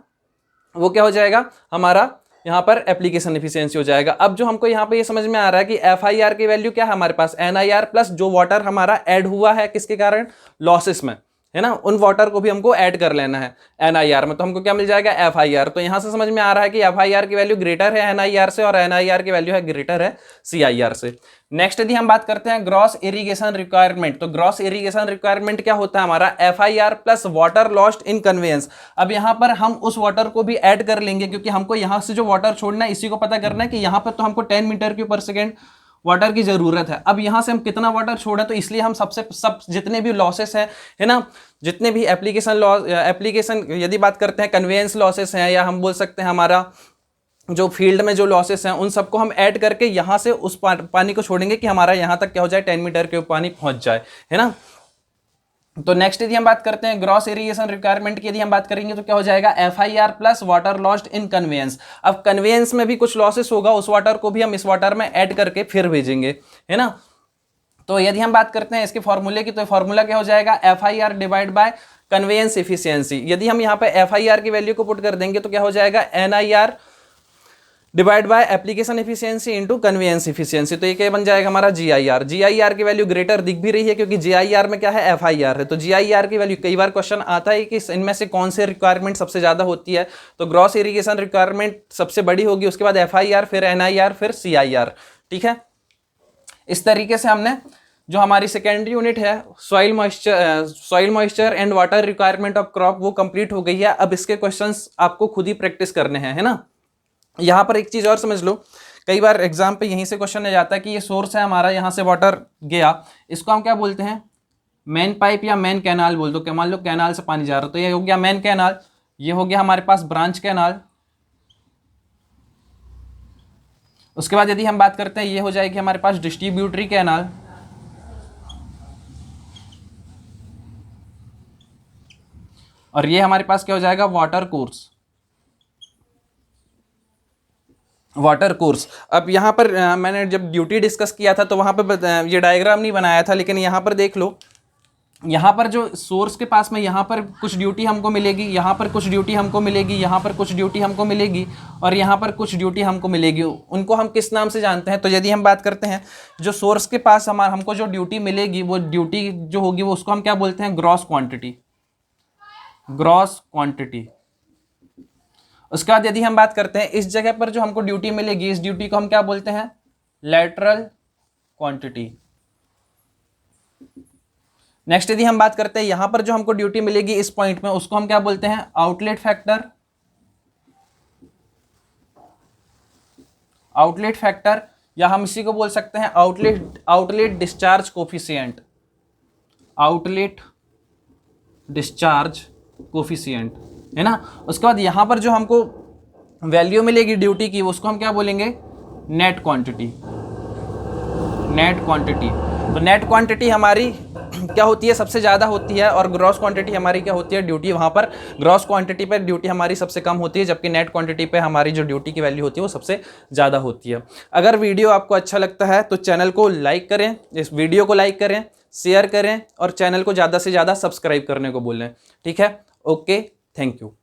वो क्या हो जाएगा हमारा यहाँ पर एप्लीकेशन एफिशिएंसी हो जाएगा। अब जो हमको यहाँ पे ये समझ में आ रहा है कि FIR की वैल्यू क्या है हमारे पास, NIR प्लस जो वाटर हमारा ऐड हुआ है किसके कारण, लॉसेस में, है ना, उन वाटर को भी हमको ऐड कर लेना है NIR में, तो हमको क्या मिल जाएगा, FIR। तो यहाँ से समझ में आ रहा है कि FIR की वैल्यू ग्रेटर है NIR से, और NIR की वैल्यू है ग्रेटर है CIR से। नेक्स्ट यदि हम बात करते हैं ग्रॉस इरिगेशन रिक्वायरमेंट, तो ग्रॉस इरिगेशन रिक्वायरमेंट क्या होता है हमारा, FIR plus water lost in conveyance. अब यहाँ पर हम उस वाटर को भी ऐड कर लेंगे, क्योंकि हमको यहाँ से जो वाटर छोड़ना है इसी को पता करना है कि यहाँ पर तो हमको 10 मीटर के पर सेकेंड वाटर की जरूरत है। अब यहाँ से हम कितना वाटर छोड़ें, तो इसलिए हम सब जितने भी लॉसेस हैं, है ना, जितने भी एप्लीकेशन यदि बात करते हैं कन्वेंस लॉसेस हैं, या हम बोल सकते हैं हमारा जो फील्ड में जो लॉसेस हैं, उन सबको हम ऐड करके यहाँ से उस पानी को छोड़ेंगे कि हमारा यहाँ तक क्या हो जाए, 10 मीटर के पानी पहुँच जाए, है ना। तो नेक्स्ट यदि हम बात करते हैं ग्रॉस इरिगेशन रिक्वायरमेंट की, यदि हम बात करेंगे तो क्या हो जाएगा, FIR plus water lost in conveyance. अब कन्वेंस में भी कुछ लॉसेस होगा, उस वाटर को भी हम इस वाटर में ऐड करके फिर भेजेंगे, है ना। तो यदि हम बात करते हैं इसके फॉर्मूले की, तो फॉर्मूला क्या हो जाएगा, FIR divide by conveyance efficiency. यदि हम यहाँ पे FIR की वैल्यू को पुट कर देंगे तो क्या हो जाएगा, divide by application efficiency into convenience efficiency, तो ये क्या बन जाएगा हमारा GIR। GIR की वैल्यू ग्रेटर दिख भी रही है क्योंकि GIR में क्या है, FIR है, तो GIR की वैल्यू, कई बार क्वेश्चन आता है कि इनमें से कौन से रिक्वायरमेंट सबसे ज्यादा होती है, तो ग्रॉस इरिगेशन रिक्वायरमेंट सबसे बड़ी होगी, उसके बाद FIR, फिर NIR, फिर CIR। ठीक है, इस तरीके से हमने जो हमारी सेकेंडरी यूनिट है soil moisture and water requirement of crop वो कंप्लीट हो गई है। अब इसके क्वेश्चंस आपको खुद ही प्रैक्टिस करने हैं, है ना। यहाँ पर एक चीज और समझ लो, कई बार एग्जाम पे यहीं से क्वेश्चन आ जाता है कि ये सोर्स है हमारा, यहाँ से वाटर गया, इसको हम क्या बोलते हैं, मेन पाइप या मेन कैनाल बोल दो। मान लो कैनाल से पानी जा रहा है, तो ये हो गया मेन कैनाल, ये हो गया हमारे पास ब्रांच कैनाल। उसके बाद यदि हम बात करते हैं, ये हो जाएगी हमारे पास डिस्ट्रीब्यूटरी कैनाल, और ये हमारे पास क्या हो जाएगा, वाटर कोर्स। Water course. अब यहाँ पर मैंने जब ड्यूटी डिस्कस किया था तो वहाँ पर ये डायग्राम नहीं बनाया था, लेकिन यहाँ पर देख लो, यहाँ पर जो सोर्स के पास में यहाँ पर कुछ ड्यूटी हमको मिलेगी, यहाँ पर कुछ ड्यूटी हमको मिलेगी, यहाँ पर कुछ ड्यूटी हमको मिलेगी, और यहाँ पर कुछ ड्यूटी हमको मिलेगी। उनको हम किस नाम से जानते हैं, तो यदि हम बात करते हैं जो सोर्स के पास हमको जो ड्यूटी मिलेगी, वो ड्यूटी जो होगी वो उसको हम क्या बोलते हैं, ग्रॉस क्वांटिटी। Gross quantity. उसके बाद यदि हम बात करते हैं इस जगह पर जो हमको ड्यूटी मिलेगी, इस ड्यूटी को हम क्या बोलते हैं, लैटरल क्वांटिटी। नेक्स्ट यदि हम बात करते हैं यहां पर जो हमको ड्यूटी मिलेगी इस पॉइंट में, उसको हम क्या बोलते हैं, आउटलेट फैक्टर। आउटलेट फैक्टर, या हम इसी को बोल सकते हैं outlet discharge coefficient. Outlet discharge coefficient, है ना। उसके बाद यहां पर जो हमको वैल्यू मिलेगी ड्यूटी की, उसको हम क्या बोलेंगे, नेट क्वांटिटी। Net quantity. तो नेट क्वांटिटी हमारी क्या होती है, सबसे ज़्यादा होती है, और ग्रॉस क्वांटिटी हमारी क्या होती है, ड्यूटी। वहाँ पर ग्रॉस क्वांटिटी पर ड्यूटी हमारी सबसे कम होती है, जबकि नेट क्वांटिटी पे हमारी जो ड्यूटी की वैल्यू होती है वो सबसे ज़्यादा होती है। अगर वीडियो आपको अच्छा लगता है तो चैनल को लाइक करें, इस वीडियो को लाइक करें, शेयर करें, और चैनल को ज़्यादा से ज़्यादा सब्सक्राइब करने को बोलें। ठीक है, ओके, थैंक यू।